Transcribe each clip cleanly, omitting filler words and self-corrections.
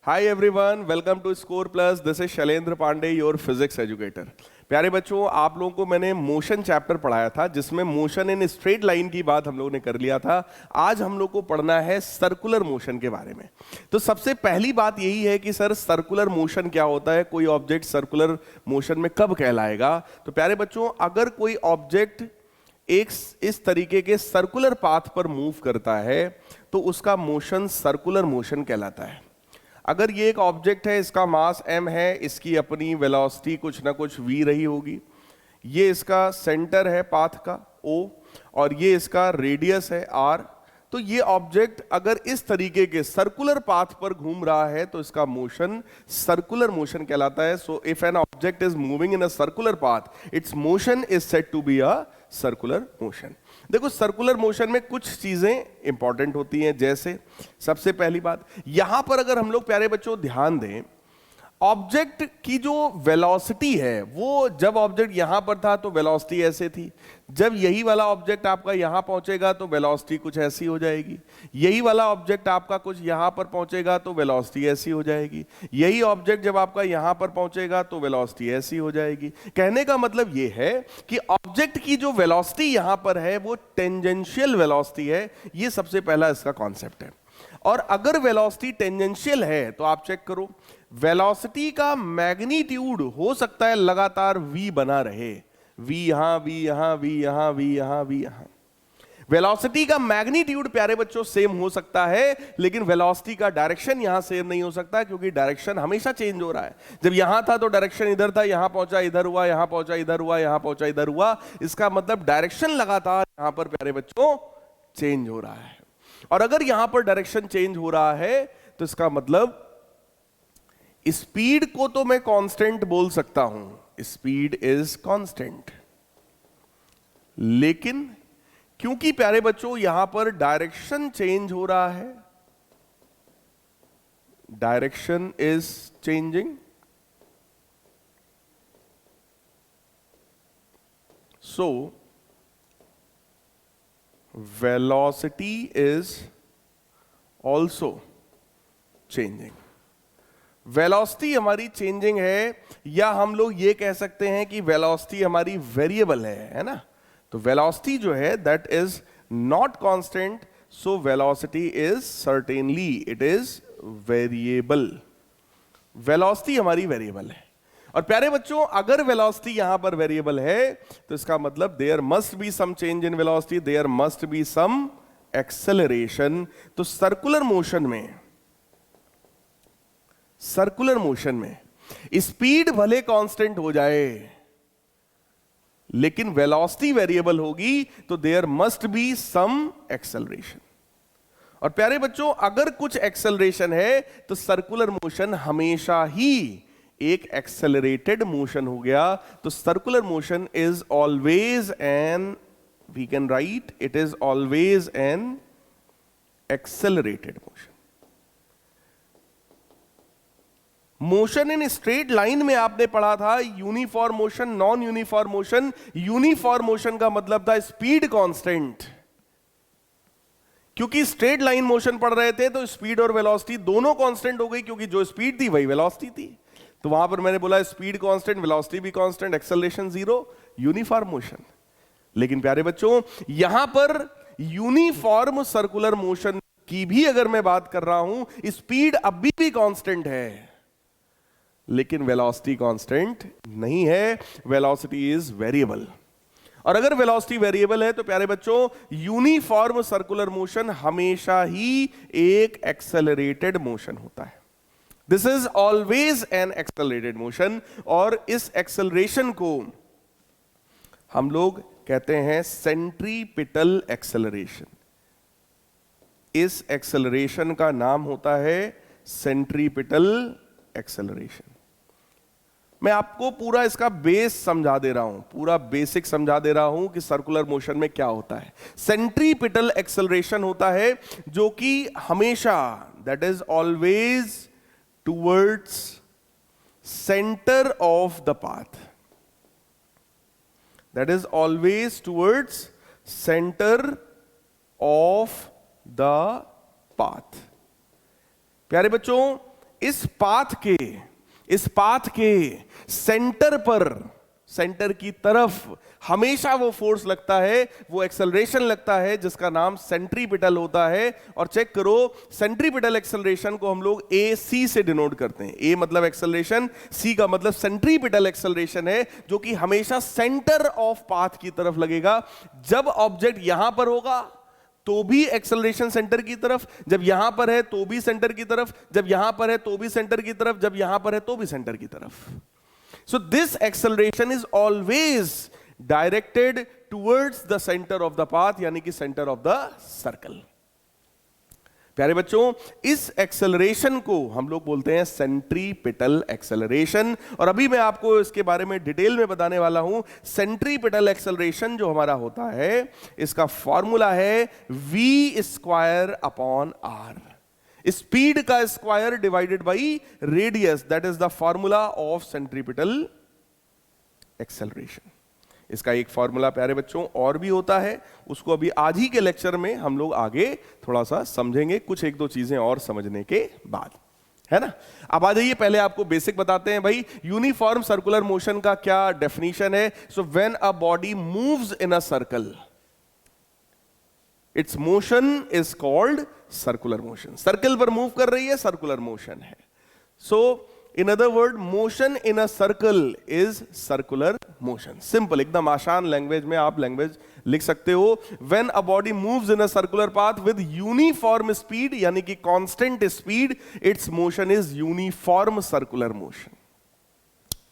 Hi everyone, welcome to Score Plus. This is Shailendra Pandey, your physics educator. प्यारे बच्चों, आप लोगों को मैंने मोशन चैप्टर पढ़ाया था जिसमें मोशन इन स्ट्रेट लाइन की बात हम लोगों ने कर लिया था। आज हम लोग को पढ़ना है सर्कुलर मोशन के बारे में। तो सबसे पहली बात यही है कि सर सर्कुलर मोशन क्या होता है, कोई ऑब्जेक्ट सर्कुलर मोशन में कब कहलाएगा। तो प्यारे बच्चों, अगर कोई ऑब्जेक्ट एक इस तरीके के सर्कुलर पाथ पर मूव करता है तो उसका मोशन सर्कुलर मोशन कहलाता है। अगर ये एक ऑब्जेक्ट है, इसका मास m है, इसकी अपनी वेलोसिटी कुछ ना कुछ v रही होगी, ये इसका सेंटर है पाथ का o और ये इसका रेडियस है r। तो ये ऑब्जेक्ट अगर इस तरीके के सर्कुलर पाथ पर घूम रहा है तो इसका मोशन सर्कुलर मोशन कहलाता है। So if an object is moving in a circular path, its motion is said to be a circular motion. देखो, सर्कुलर मोशन में कुछ चीजें इंपॉर्टेंट होती हैं। जैसे सबसे पहली बात, यहां पर अगर हम लोग प्यारे बच्चों ध्यान दें, ऑब्जेक्ट की जो वेलोसिटी है वो जब ऑब्जेक्ट यहां पर था तो वेलोसिटी ऐसे थी, जब यही वाला ऑब्जेक्ट आपका यहां पहुंचेगा तो वेलोसिटी कुछ ऐसी हो जाएगी, यही वाला ऑब्जेक्ट आपका कुछ यहां पर पहुंचेगा तो वेलोसिटी ऐसी हो जाएगी, यही ऑब्जेक्ट जब आपका यहां पर पहुंचेगा तो वेलोसिटी ऐसी हो जाएगी। कहने का मतलब ये है कि ऑब्जेक्ट की जो वेलोसिटी यहां पर है वो टेंजेंशियल वेलोसिटी है। ये सबसे पहला इसका कॉन्सेप्ट है। और अगर वेलोसिटी टेंजेंशियल है तो आप चेक करो, वेलोसिटी का मैग्नीट्यूड हो सकता है लगातार v बना रहे, v यहां, v यहां, v यहां, v यहां, v यहां। वेलोसिटी का मैग्नीट्यूड प्यारे बच्चों सेम हो सकता है, लेकिन वेलोसिटी का डायरेक्शन यहां सेम नहीं हो सकता, क्योंकि डायरेक्शन हमेशा चेंज हो रहा है। जब यहां था तो डायरेक्शन इधर था, यहां पहुंचा इधर हुआ, यहां पहुंचा इधर हुआ, यहां पहुंचा इधर हुआ। इसका मतलब डायरेक्शन लगातार यहां पर प्यारे बच्चों चेंज हो रहा है। और अगर यहां पर डायरेक्शन चेंज हो रहा है तो इसका मतलब स्पीड को तो मैं कांस्टेंट बोल सकता हूं, स्पीड इज कांस्टेंट, लेकिन क्योंकि प्यारे बच्चों यहां पर डायरेक्शन चेंज हो रहा है, direction is changing, so velocity is also changing. Velocity हमारी चेंजिंग है, या हम लोग ये कह सकते हैं कि वेलोसिटी हमारी वेरिएबल है ना। तो वेलोसिटी जो है that is not constant, so velocity is certainly it is variable. Velocity हमारी वेरिएबल है। और प्यारे बच्चों, अगर वेलोसिटी यहां पर वेरिएबल है तो इसका मतलब there must be some change in velocity, there must be some acceleration. तो सर्कुलर मोशन में स्पीड भले कांस्टेंट हो जाए लेकिन वेलोसिटी वेरिएबल होगी, तो there must be some acceleration. और प्यारे बच्चों, अगर कुछ एक्सेलरेशन है तो सर्कुलर मोशन हमेशा ही एक एक्सेलरेटेड मोशन हो गया। तो circular motion is always an, we can write it is always an accelerated motion. Motion in straight line में आपने पढ़ा था uniform motion, non uniform motion. Uniform motion का मतलब था स्पीड कांस्टेंट, क्योंकि स्ट्रेट लाइन मोशन पढ़ रहे थे तो स्पीड और वेलोसिटी दोनों कांस्टेंट हो गई, क्योंकि जो स्पीड थी वही वेलोसिटी थी। तो वहां पर मैंने बोला स्पीड कांस्टेंट, वेलोसिटी भी constant, acceleration zero, uniform motion. लेकिन प्यारे बच्चों, यहां पर यूनिफॉर्म सर्कुलर मोशन की भी अगर मैं बात कर रहा हूं, स्पीड अभी भी कांस्टेंट है लेकिन वेलोसिटी कांस्टेंट नहीं है, वेलोसिटी इज वेरिएबल। और अगर वेलोसिटी वेरिएबल है तो प्यारे बच्चों, यूनिफॉर्म सर्कुलर मोशन हमेशा ही एक एक्सेलरेटेड मोशन होता है। This is always an accelerated motion. और इस एक्सेलरेशन को हम लोग कहते हैं सेंट्रीपिटल एक्सेलरेशन। इस एक्सेलरेशन का नाम होता है सेंट्रीपिटल एक्सेलरेशन। मैं आपको पूरा इसका बेस समझा दे रहा हूं, पूरा बेसिक समझा दे रहा हूं कि सर्कुलर मोशन में क्या होता है। सेंट्रीपिटल एक्सेलरेशन होता है जो कि हमेशा, that is always towards centre of the path, that is always towards centre of the path. प्यारे बच्चों, इस पाथ के सेंटर पर, सेंटर की तरफ हमेशा वो फोर्स लगता है, वो एक्सेलरेशन लगता है जिसका नाम सेंट्रीपिटल होता है। और चेक करो, सेंट्रीपिटल एक्सेलरेशन को हम लोग ए सी से डिनोट करते हैं। ए मतलब एक्सेलरेशन, सी का मतलब सेंट्रीपिटल एक्सेलरेशन है, जो कि हमेशा सेंटर ऑफ पाथ की तरफ लगेगा। जब ऑब्जेक्ट यहां पर होगा तो भी एक्सेलरेशन सेंटर की तरफ, जब यहां पर है तो भी सेंटर की तरफ, जब यहां पर है तो भी सेंटर की तरफ, जब यहां पर है तो भी सेंटर की तरफ। So this acceleration is always directed towards the center of the path, यानी कि center of the circle। प्यारे बच्चों, इस एक्सेलरेशन को हम लोग बोलते हैं सेंट्रीपिटल एक्सेलरेशन। और अभी मैं आपको इसके बारे में डिटेल में बताने वाला हूं। सेंट्रीपिटल एक्सेलरेशन जो हमारा होता है, इसका फॉर्मूला है v² अपॉन r, स्पीड का square divided by radius, that is the formula of centripetal acceleration. इसका एक फॉर्मूला प्यारे बच्चों और भी होता है, उसको अभी आज ही के लेक्चर में हम लोग आगे थोड़ा सा समझेंगे, कुछ एक दो चीजें और समझने के बाद, है ना। अब आ जाइए, पहले आपको बेसिक बताते हैं भाई, यूनिफॉर्म सर्कुलर मोशन का क्या डेफिनेशन है। So when a body moves in a circle, its motion is called circular motion. Circle पर मूव कर रही है, सर्कुलर मोशन है। So in other word, motion in a circle is circular motion. Simple, एकदम आसान language में आप language लिख सकते हो। When a body moves in a circular path with uniform speed, यानी कि constant speed, its motion is uniform circular motion.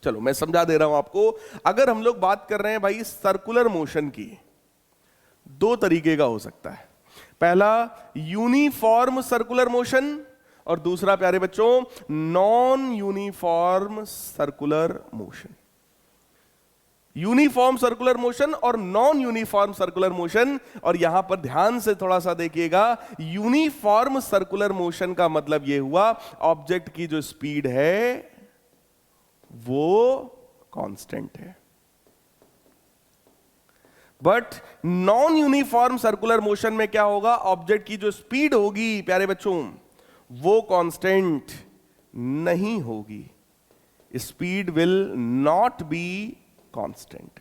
चलो मैं समझा दे रहा हूं आपको। अगर हम लोग बात कर रहे हैं भाई सर्कुलर मोशन की, दो तरीके का हो सकता है। पहला यूनिफॉर्म सर्कुलर मोशन, और दूसरा प्यारे बच्चों non uniform circular motion. Uniform circular motion और नॉन यूनिफॉर्म सर्कुलर मोशन। और यहां पर ध्यान से थोड़ा सा देखिएगा, यूनिफॉर्म सर्कुलर मोशन का मतलब यह हुआ ऑब्जेक्ट की जो स्पीड है वो कांस्टेंट है। But non uniform circular motion में क्या होगा, ऑब्जेक्ट की जो स्पीड होगी प्यारे बच्चों वो कांस्टेंट नहीं होगी। Speed will not be constant.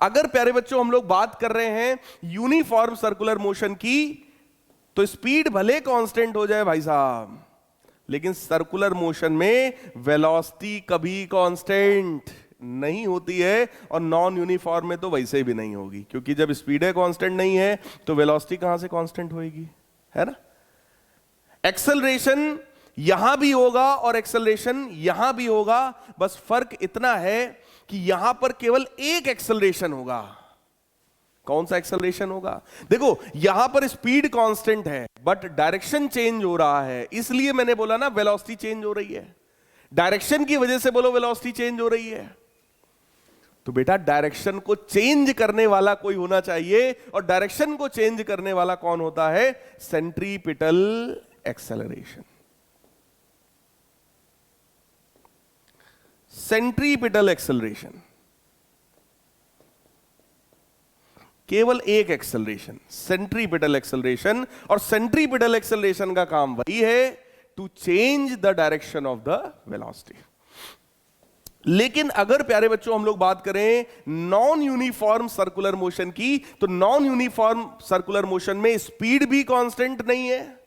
अगर प्यारे बच्चों हम लोग बात कर रहे हैं यूनिफॉर्म सर्कुलर मोशन की, तो स्पीड भले कांस्टेंट हो जाए भाई साहब, लेकिन सर्कुलर मोशन में वेलोसिटी कभी कांस्टेंट नहीं होती है। और नॉन यूनिफॉर्म में तो वैसे भी नहीं होगी, क्योंकि जब स्पीड कांस्टेंट नहीं है तो वेलोसिटी कहां से कांस्टेंट होगी, है ना। एक्सेलरेशन यहां भी होगा और एक्सेलरेशन यहां भी होगा, बस फर्क इतना है कि यहां पर केवल एक एक्सेलरेशन होगा। कौन सा एक्सेलरेशन होगा? देखो यहां पर स्पीड कांस्टेंट है बट डायरेक्शन चेंज हो रहा है, इसलिए मैंने बोला ना वेलोसिटी चेंज हो रही है। डायरेक्शन की वजह से बोलो वेलोसिटी चेंज हो रही है। तो बेटा डायरेक्शन को चेंज करने वाला कोई होना चाहिए, और डायरेक्शन को चेंज करने वाला कौन होता है? Centripetal acceleration. सेंट्रीपिटल एक्सेलरेशन, केवल एक एक्सेलरेशन सेंट्रीपिटल एक्सेलरेशन, और सेंट्रीपिटल एक्सेलरेशन का काम वही है to change the direction of the velocity. लेकिन अगर प्यारे बच्चों हम लोग बात करें नॉन यूनिफॉर्म सर्कुलर मोशन की, तो नॉन यूनिफॉर्म सर्कुलर मोशन में स्पीड भी कांस्टेंट नहीं है,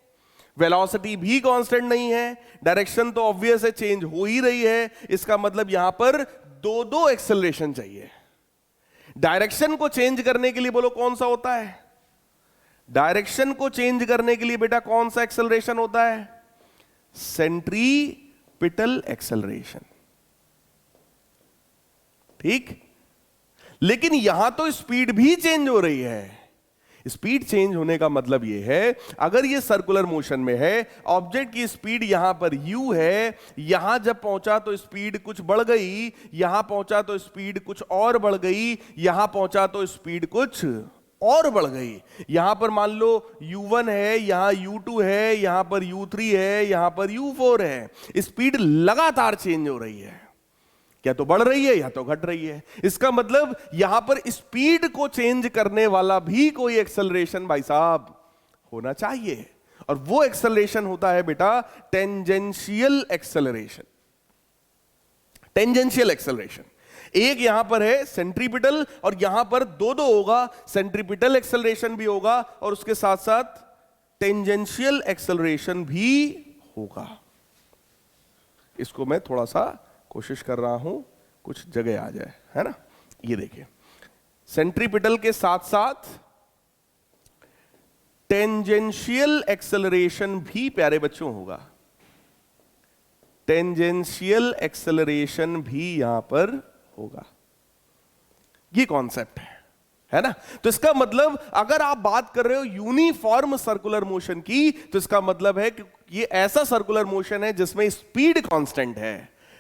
वेलोसिटी भी कांस्टेंट नहीं है, डायरेक्शन तो ऑब्वियस है चेंज हो ही रही है। इसका मतलब यहां पर दो दो एक्सेलरेशन चाहिए। डायरेक्शन को चेंज करने के लिए बोलो कौन सा होता है? डायरेक्शन को चेंज करने के लिए बेटा कौन सा एक्सेलरेशन होता है? सेंट्रीपिटल एक्सेलरेशन, ठीक। लेकिन यहां तो स्पीड भी चेंज हो रही है। स्पीड चेंज होने का मतलब यह है, अगर यह सर्कुलर मोशन में है, ऑब्जेक्ट की स्पीड यहां पर u है, यहां जब पहुंचा तो स्पीड कुछ बढ़ गई, यहां पहुंचा तो स्पीड कुछ और बढ़ गई, यहां पहुंचा तो स्पीड कुछ और बढ़ गई। यहां पर मान लो u1 है, यहां u2 है, यहां पर u3 है, यहां पर u4 है। स्पीड लगातार चेंज हो रही है, या तो बढ़ रही है या तो घट रही है। इसका मतलब यहां पर स्पीड को चेंज करने वाला भी कोई एक्सेलरेशन भाई साहब होना चाहिए। और वो एक्सेलरेशन होता है बेटा टेंजेंशियल एक्सेलरेशन। टेंजेंशियल एक्सेलरेशन, एक यहां पर है सेंट्रीपिटल और यहां पर दो दो होगा, सेंट्रीपिटल एक्सेलरेशन भी होगा और उसके साथ साथ टेंजेंशियल एक्सेलरेशन भी होगा। इसको मैं थोड़ा सा कोशिश कर रहा हूं कुछ जगह आ जाए, है ना। ये देखिए, सेंट्रीपिटल के साथ साथ टेंजेंशियल एक्सेलरेशन भी प्यारे बच्चों होगा। टेंजेंशियल एक्सेलरेशन भी यहां पर होगा। ये कॉन्सेप्ट है ना। तो इसका मतलब अगर आप बात कर रहे हो यूनिफॉर्म सर्कुलर मोशन की, तो इसका मतलब है कि ये ऐसा सर्कुलर मोशन है जिसमें स्पीड कांस्टेंट है।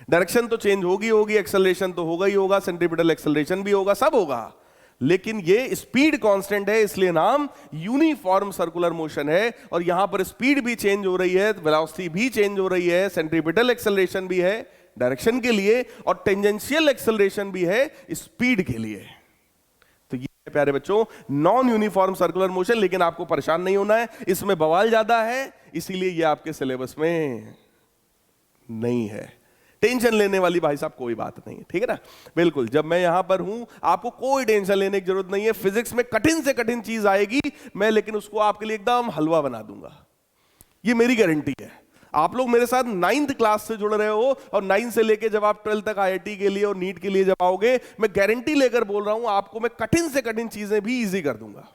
डायरेक्शन तो चेंज होगी, एक्सेलरेशन तो होगा ही होगा, सेंट्रीपिटल एक्सेलरेशन भी होगा, सब होगा, लेकिन ये स्पीड कांस्टेंट है, इसलिए नाम यूनिफॉर्म सर्कुलर मोशन है। और यहां पर स्पीड भी चेंज हो रही है, वेलोसिटी भी चेंज हो रही है, सेंट्रीपिटल एक्सेलरेशन भी है डायरेक्शन के लिए और टेंजेंशियल एक्सेलरेशन भी है स्पीड के लिए। तो ये प्यारे बच्चों नॉन यूनिफॉर्म सर्कुलर मोशन, लेकिन आपको परेशान नहीं होना है, इसमें बवाल ज्यादा है, इसीलिए ये आपके सिलेबस में नहीं है। टेंशन लेने वाली भाई साहब कोई बात नहीं है, ठीक है ना। बिल्कुल, जब मैं यहां पर हूं आपको कोई टेंशन लेने की जरूरत नहीं है। फिजिक्स में कठिन से कठिन चीज आएगी मैं, लेकिन उसको आपके लिए एकदम हलवा बना दूंगा, ये मेरी गारंटी है। आप लोग मेरे साथ 9th क्लास से जुड़ रहे हो और 9 से लेके जब आप 12 तक IIT के लिए और नीट के लिए जब आओगे, मैं गारंटी लेकर बोल रहा हूं आपको मैं कठिन से कठिन चीजें भी इजी कर दूंगा,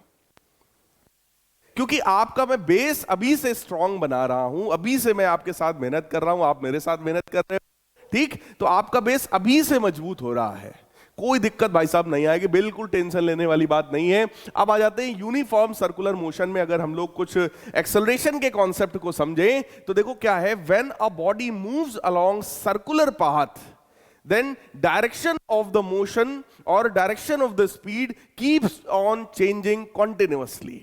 क्योंकि आपका मैं बेस अभी से स्ट्रांग बना रहा हूं, अभी से मैं आपके साथ मेहनत कर रहा हूं, आप मेरे साथ मेहनत कर रहे हो, ठीक। तो आपका बेस अभी से मजबूत हो रहा है, कोई दिक्कत भाई साहब नहीं आएगी, बिल्कुल टेंशन लेने वाली बात नहीं है। अब आ जाते हैं यूनिफॉर्म सर्कुलर मोशन में। अगर हम लोग कुछ एक्सेलरेशन के कॉन्सेप्ट को समझें तो देखो क्या है, when a body moves along circular path then direction of the motion or direction of the speed keeps on changing continuously।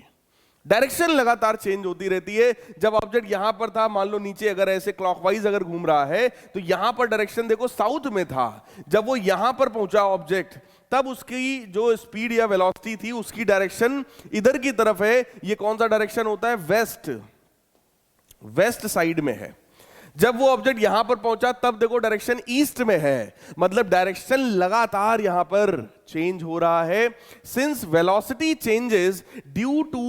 Direction लगातार चेंज होती रहती है। जब ऑब्जेक्ट यहां पर था, मान लो नीचे अगर ऐसे क्लॉकवाइज अगर घूम रहा है, तो यहां पर डायरेक्शन देखो साउथ में था। जब वो यहां पर पहुंचा ऑब्जेक्ट, तब उसकी जो स्पीड या वेलोसिटी थी उसकी डायरेक्शन इधर की तरफ है। ये कौन सा डायरेक्शन होता है, वेस्ट, वेस्ट साइड में है। जब वो ऑब्जेक्ट यहां पर पहुंचा तब देखो डायरेक्शन ईस्ट में है, मतलब डायरेक्शन लगातार यहां पर चेंज हो रहा है। Since velocity changes due to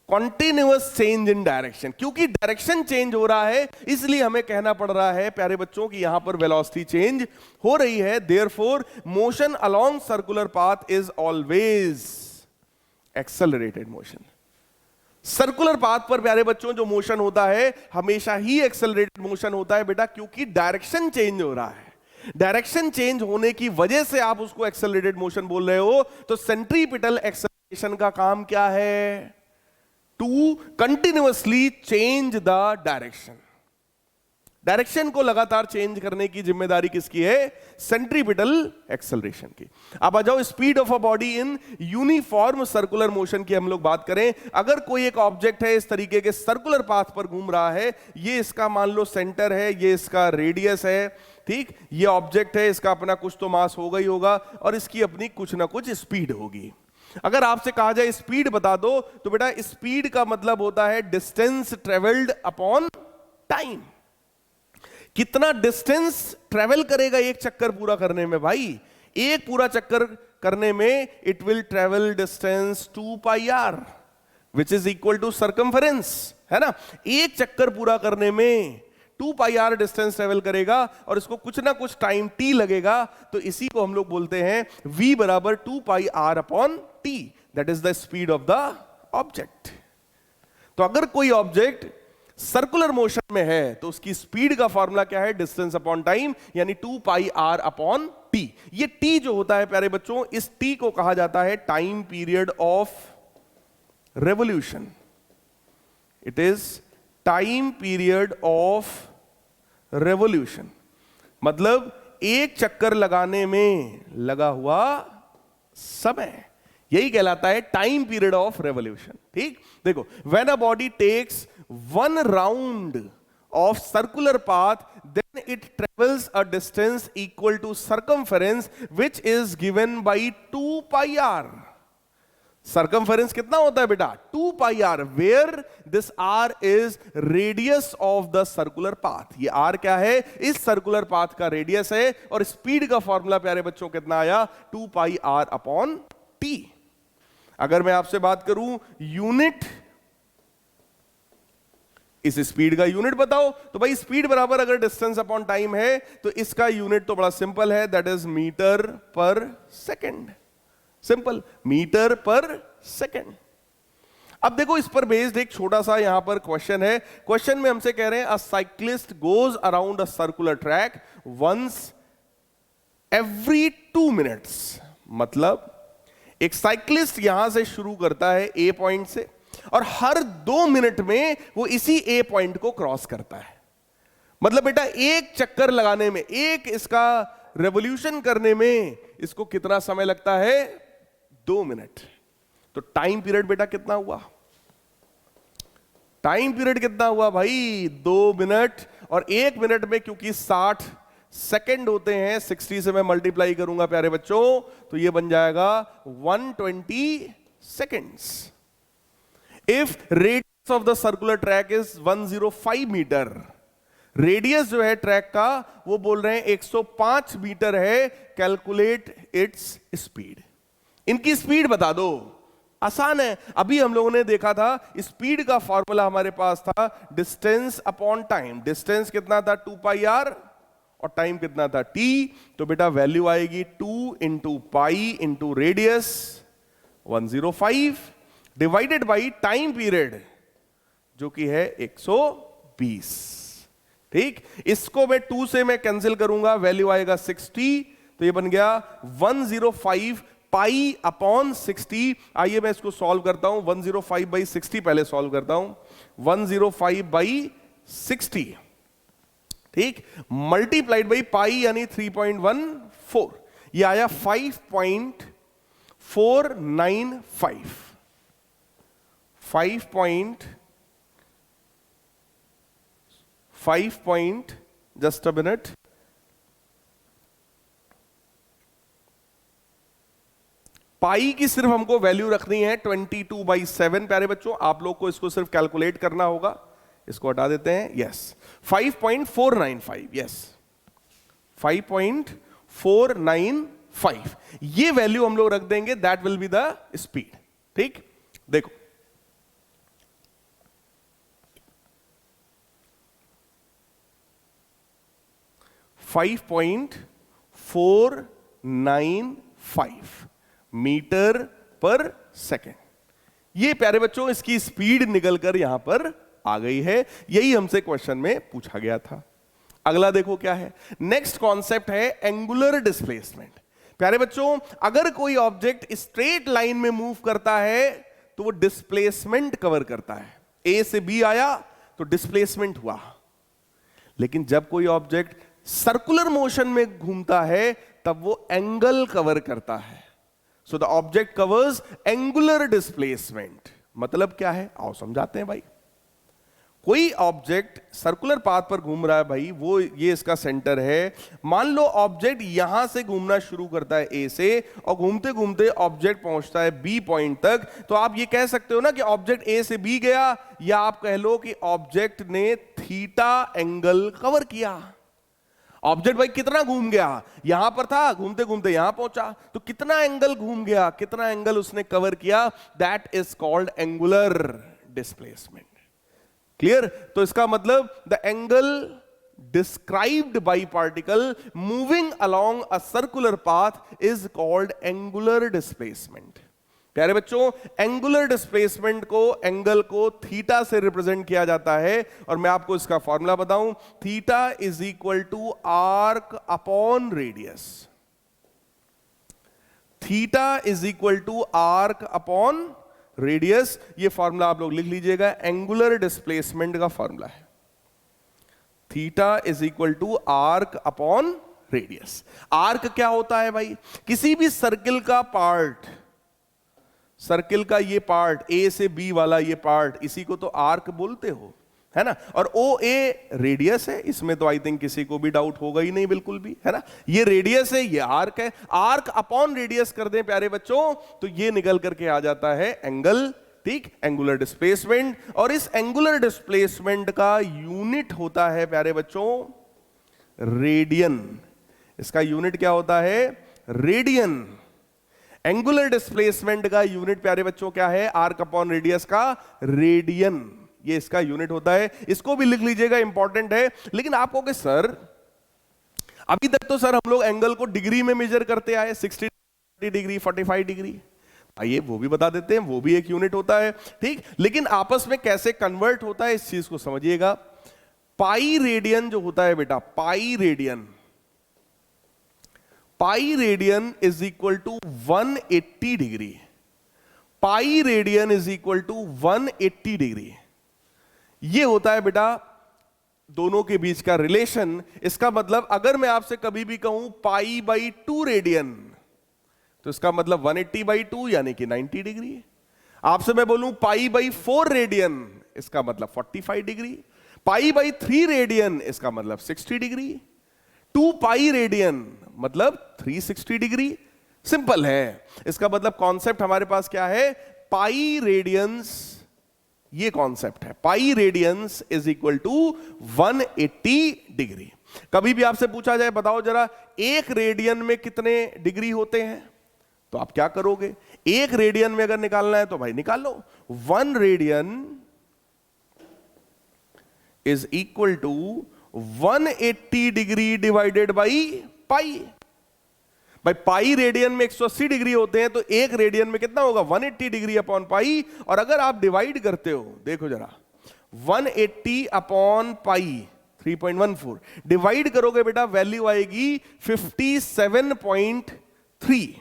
continuous change in direction, क्योंकि डायरेक्शन चेंज हो रहा है इसलिए हमें कहना पड़ रहा है प्यारे बच्चों की यहां पर वेलोसिटी चेंज हो रही है। Therefore motion along circular path is always accelerated motion. Circular path पर प्यारे बच्चों जो मोशन होता है हमेशा ही एक्सेलरेटेड मोशन होता है बेटा, क्योंकि डायरेक्शन चेंज हो रहा है। डायरेक्शन चेंज होने की वजह से आप उसको एक्सेलरेटेड मोशन बोल रहे हो। तो सेंट्रीपिटल एक्सेलरेशन का काम क्या है, to continuously change the direction. Direction को लगातार चेंज करने की जिम्मेदारी किसकी है, सेंट्रीपिटल एक्सेलरेशन की। अब आ जाओ speed of a body in uniform circular motion की हम लोग बात करें। अगर कोई एक ऑब्जेक्ट है इस तरीके के सर्कुलर पाथ पर घूम रहा है, ये इसका मान लो सेंटर है, ये इसका रेडियस है, ठीक। ये ऑब्जेक्ट है, इसका अपना कुछ तो मास होगा ही होगा और इसकी अपनी कुछ ना कुछ स्पीड होगी। अगर आपसे कहा जाए स्पीड बता दो, तो बेटा स्पीड का मतलब होता है डिस्टेंस ट्रेवल्ड अपॉन टाइम। कितना डिस्टेंस ट्रेवल करेगा एक चक्कर पूरा करने में, भाई एक पूरा चक्कर करने में it will travel distance 2 pi R which is equal to circumference, है ना। एक चक्कर पूरा करने में 2 पाई आर डिस्टेंस ट्रेवल करेगा और इसको कुछ ना कुछ टाइम टी लगेगा। तो इसी को हम लोग बोलते हैं v बराबर 2 pi r upon t, that is the speed of the object. तो अगर कोई ऑब्जेक्ट सर्कुलर मोशन में है तो उसकी स्पीड का फॉर्मूला क्या है, डिस्टेंस अपॉन टाइम, यानी 2 पाई आर अपॉन टी। ये टी जो होता है प्यारे बच्चों, इस टी को कहा जाता है time period of revolution. It is time period of revolution, मतलब एक चक्कर लगाने में लगा हुआ समय, यही कहलाता है टाइम पीरियड ऑफ रेवोल्यूशन, ठीक। देखो, when a body takes 1 round of circular path, then it travels a distance equal to circumference which is given by 2 pi r। Circumference कितना होता है बेटा? 2 pi r, where this r is radius of the circular path. ये r क्या है? इस circular path का radius है। और स्पीड का फॉर्मूला प्यारे बच्चों कितना आया? 2 पाई आर अपॉन टी। अगर मैं आपसे बात करूं यूनिट, इस स्पीड का यूनिट बताओ, तो भाई स्पीड बराबर अगर डिस्टेंस अपॉन टाइम है तो इसका यूनिट तो बड़ा सिंपल है, दैट इज मीटर पर सेकेंड। सिंपल, मीटर पर सेकेंड। अब देखो इस पर बेस्ड एक छोटा सा यहां पर क्वेश्चन है। क्वेश्चन में हमसे कह रहे हैं a cyclist goes around a circular track once every 2 minutes. मतलब एक साइक्लिस्ट यहां से शुरू करता है ए पॉइंट से और हर 2 मिनट में वो इसी ए पॉइंट को क्रॉस करता है। मतलब बेटा एक चक्कर लगाने में, एक इसका रेवोल्यूशन करने में इसको कितना समय लगता है? 2 मिनट। तो टाइम पीरियड बेटा कितना हुआ? टाइम पीरियड कितना हुआ भाई? 2 मिनट। और 1 मिनट में क्योंकि 60 सेकेंड होते हैं, 60 से मैं मल्टीप्लाई करूंगा प्यारे बच्चों, तो ये बन जाएगा 120 seconds. If radius of the circular track is 105 meter, radius जो है ट्रैक का वो बोल रहे हैं 105 मीटर है, कैलकुलेट इट्स स्पीड। इनकी स्पीड बता दो। आसान है, अभी हम लोगों ने देखा था स्पीड का फॉर्मूला हमारे पास था डिस्टेंस अपॉन टाइम। डिस्टेंस कितना था? 2 पाई आर, और टाइम कितना था? टी। तो बेटा वैल्यू आएगी 2 into pi into radius 105 divided by time period जो कि है 120। ठीक, इसको मैं 2 से मैं कैंसिल करूंगा, वैल्यू आएगा 60। तो ये बन गया 105 पाई अपॉन 60। आइए मैं इसको सॉल्व करता हूं। 105 बाई 60 पहले सॉल्व करता हूं। 105 बाई 60, ठीक, मल्टीप्लाइड बाई पाई यानी 3.14, ये आया 5.495। 5 जस्ट अ मिनट, पाई की सिर्फ हमको वैल्यू रखनी है 22/7 प्यारे बच्चों। आप लोग को इसको सिर्फ कैलकुलेट करना होगा। इसको हटा देते हैं, यस 5.495, यस 5.495, ये वैल्यू हम लोग रख देंगे, that will be the speed. ठीक, देखो (5.495) मीटर पर सेकेंड। ये प्यारे बच्चों इसकी स्पीड निकलकर यहां पर आ गई है। यही हमसे क्वेश्चन में पूछा गया था। अगला देखो क्या है। नेक्स्ट कॉन्सेप्ट है एंगुलर डिस्प्लेसमेंट। प्यारे बच्चों अगर कोई ऑब्जेक्ट स्ट्रेट लाइन में मूव करता है तो वो डिस्प्लेसमेंट कवर करता है। ए से बी आया तो डिस्प्लेसमेंट हुआ, लेकिन जब कोई ऑब्जेक्ट सर्कुलर मोशन में घूमता है तब वो एंगल कवर करता है। So the object covers angular displacement. मतलब क्या है, आओ समझाते हैं भाई। कोई ऑब्जेक्ट सर्कुलर पाथ पर घूम रहा है भाई, वो ये इसका सेंटर है। मान लो ऑब्जेक्ट यहां से घूमना शुरू करता है ए से, और घूमते घूमते ऑब्जेक्ट पहुंचता है बी पॉइंट तक। तो आप ये कह सकते हो ना कि ऑब्जेक्ट ए से बी गया, या आप कह लो कि ऑब्जेक्ट ने थीटा एंगल कवर किया। ऑब्जेक्ट भाई कितना घूम गया, यहां पर था, घूमते घूमते यहां पहुंचा, तो कितना एंगल घूम गया, कितना एंगल उसने कवर किया, that is called angular displacement. Clear? तो इसका मतलब the angle described by particle moving along a circular path is called angular displacement. प्यारे बच्चों एंगुलर डिस्प्लेसमेंट को, एंगल को थीटा से रिप्रेजेंट किया जाता है, और मैं आपको इसका फॉर्मूला बताऊं, theta is equal to arc upon radius. Theta is equal to arc upon radius. ये फॉर्मूला आप लोग लिख लीजिएगा, एंगुलर डिस्प्लेसमेंट का फॉर्मूला है। Theta is equal to arc upon radius. Arc क्या होता है भाई? किसी भी सर्किल का पार्ट, सर्किल का ये पार्ट, ए से बी वाला ये पार्ट, इसी को तो आर्क बोलते हो। है ना, और ओ ए रेडियस है, इसमें तो आई थिंक किसी को भी डाउट होगा ही नहीं बिल्कुल भी, है ना। ये रेडियस है, ये आर्क है, आर्क अपॉन रेडियस कर दें प्यारे बच्चों तो ये निकल करके आ जाता है एंगल, ठीक, एंगुलर डिस्प्लेसमेंट। और इस एंगुलर डिस्प्लेसमेंट का यूनिट होता है प्यारे बच्चों रेडियन। इसका यूनिट क्या होता है, रेडियन। एंगुलर डिस्प्लेसमेंट का यूनिट प्यारे बच्चों क्या है, आर्क अपॉन रेडियस का रेडियन, ये इसका यूनिट होता है। इसको भी लिख लीजिएगा, इंपॉर्टेंट है। लेकिन आप कहोगे सर अभी तक तो सर हम लोग एंगल को डिग्री में मेजर करते आए, 60 डिग्री, 45 डिग्री, आइए वो भी बता देते हैं, वो भी एक यूनिट होता है, ठीक। लेकिन आपस में कैसे कन्वर्ट होता है इस चीज को समझिएगा। पाई रेडियन जो होता है बेटा, pi radian is equal to 180 degree. Pi radian is equal to 180 degree. ये होता है बेटा दोनों के बीच का रिलेशन। इसका मतलब अगर मैं आपसे कभी भी कहूं पाई बाई 2 रेडियन तो इसका मतलब 180 बाई 2 यानी कि 90 डिग्री। आपसे मैं बोलूं पाई बाई 4 रेडियन इसका मतलब 45 डिग्री। पाई बाई 3 रेडियन इसका मतलब 60 डिग्री। 2 पाई रेडियन मतलब 360 डिग्री। सिंपल है। इसका मतलब कॉन्सेप्ट हमारे पास क्या है, पाई रेडियंस, ये कॉन्सेप्ट है, pi radians is equal to 180 degree. कभी भी आपसे पूछा जाए बताओ जरा एक रेडियन में कितने डिग्री होते हैं, तो आप क्या करोगे, एक रेडियन में अगर निकालना है तो भाई निकाल लो। 1 radian is equal to 180 degree divided by pi. भाई पाई रेडियन में 180 डिग्री होते हैं, तो एक रेडियन में कितना होगा, 180 डिग्री अपॉन पाई। और अगर आप डिवाइड करते हो, देखो जरा 180 अपॉन पाई 3.14 डिवाइड करोगे बेटा, वैल्यू आएगी 57.3,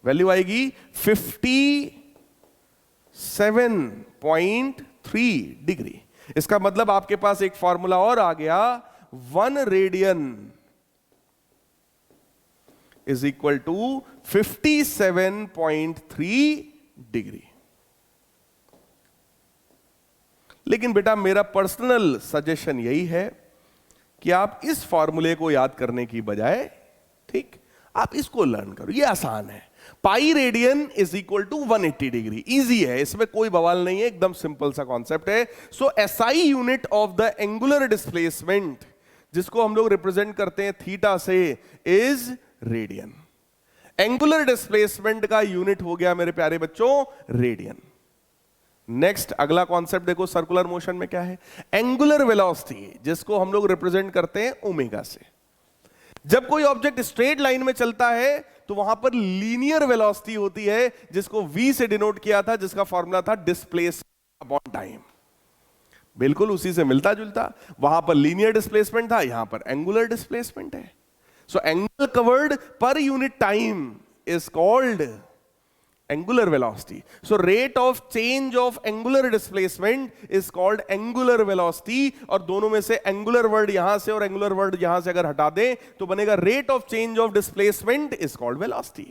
वैल्यू आएगी 57.3 डिग्री। इसका मतलब आपके पास एक फॉर्मूला और आ गया, 1 radian is equal to 57.3 degree. लेकिन बेटा मेरा पर्सनल सजेशन यही है कि आप इस फॉर्मूले को याद करने की बजाय, ठीक, आप इसको लर्न करो, ये आसान है। Pi radian is equal to 180 degree, easy है, इसमें कोई बवाल नहीं है, एकदम सिंपल सा कॉन्सेप्ट है। So SI unit of the angular displacement, जिसको हम लोग रिप्रेजेंट करते हैं थीटा से, इज रेडियन। एंगुलर डिस्प्लेसमेंट का यूनिट हो गया मेरे प्यारे बच्चों रेडियन। नेक्स्ट अगला कॉन्सेप्ट देखो, सर्कुलर मोशन में क्या है, एंगुलर वेलोसिटी, जिसको हम लोग रिप्रेजेंट करते हैं ओमेगा से। जब कोई ऑब्जेक्ट स्ट्रेट लाइन में चलता है तो वहां पर लीनियर वेलोसिटी होती है, जिसको v से डिनोट किया था, जिसका फॉर्मूला था डिस्प्लेसमेंट अपॉन टाइम। बिल्कुल उसी से मिलता जुलता, वहां पर लीनियर डिस्प्लेसमेंट था, यहां पर एंगुलर डिस्प्लेसमेंट है। So angle covered per unit time is called angular velocity. So rate of change of angular displacement is called angular velocity. और दोनों में से angular word यहां से और angular word यहां से अगर हटा दें तो बनेगा rate of change of displacement is called velocity.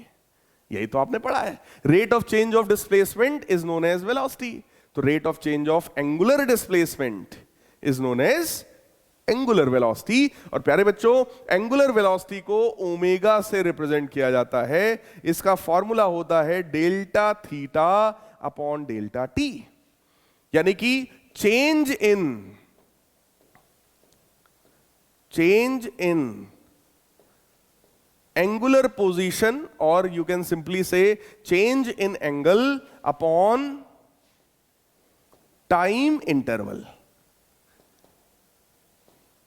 यही तो आपने पढ़ा है, rate of change of displacement is known as velocity. तो rate of change of angular displacement is known as angular velocity. और प्यारे बच्चों एंगुलर वेलोसिटी को ओमेगा से रिप्रेजेंट किया जाता है। इसका फॉर्मूला होता है delta theta upon delta T, यानी कि चेंज इन एंगुलर पोजीशन, और you can simply say change in angle upon time interval.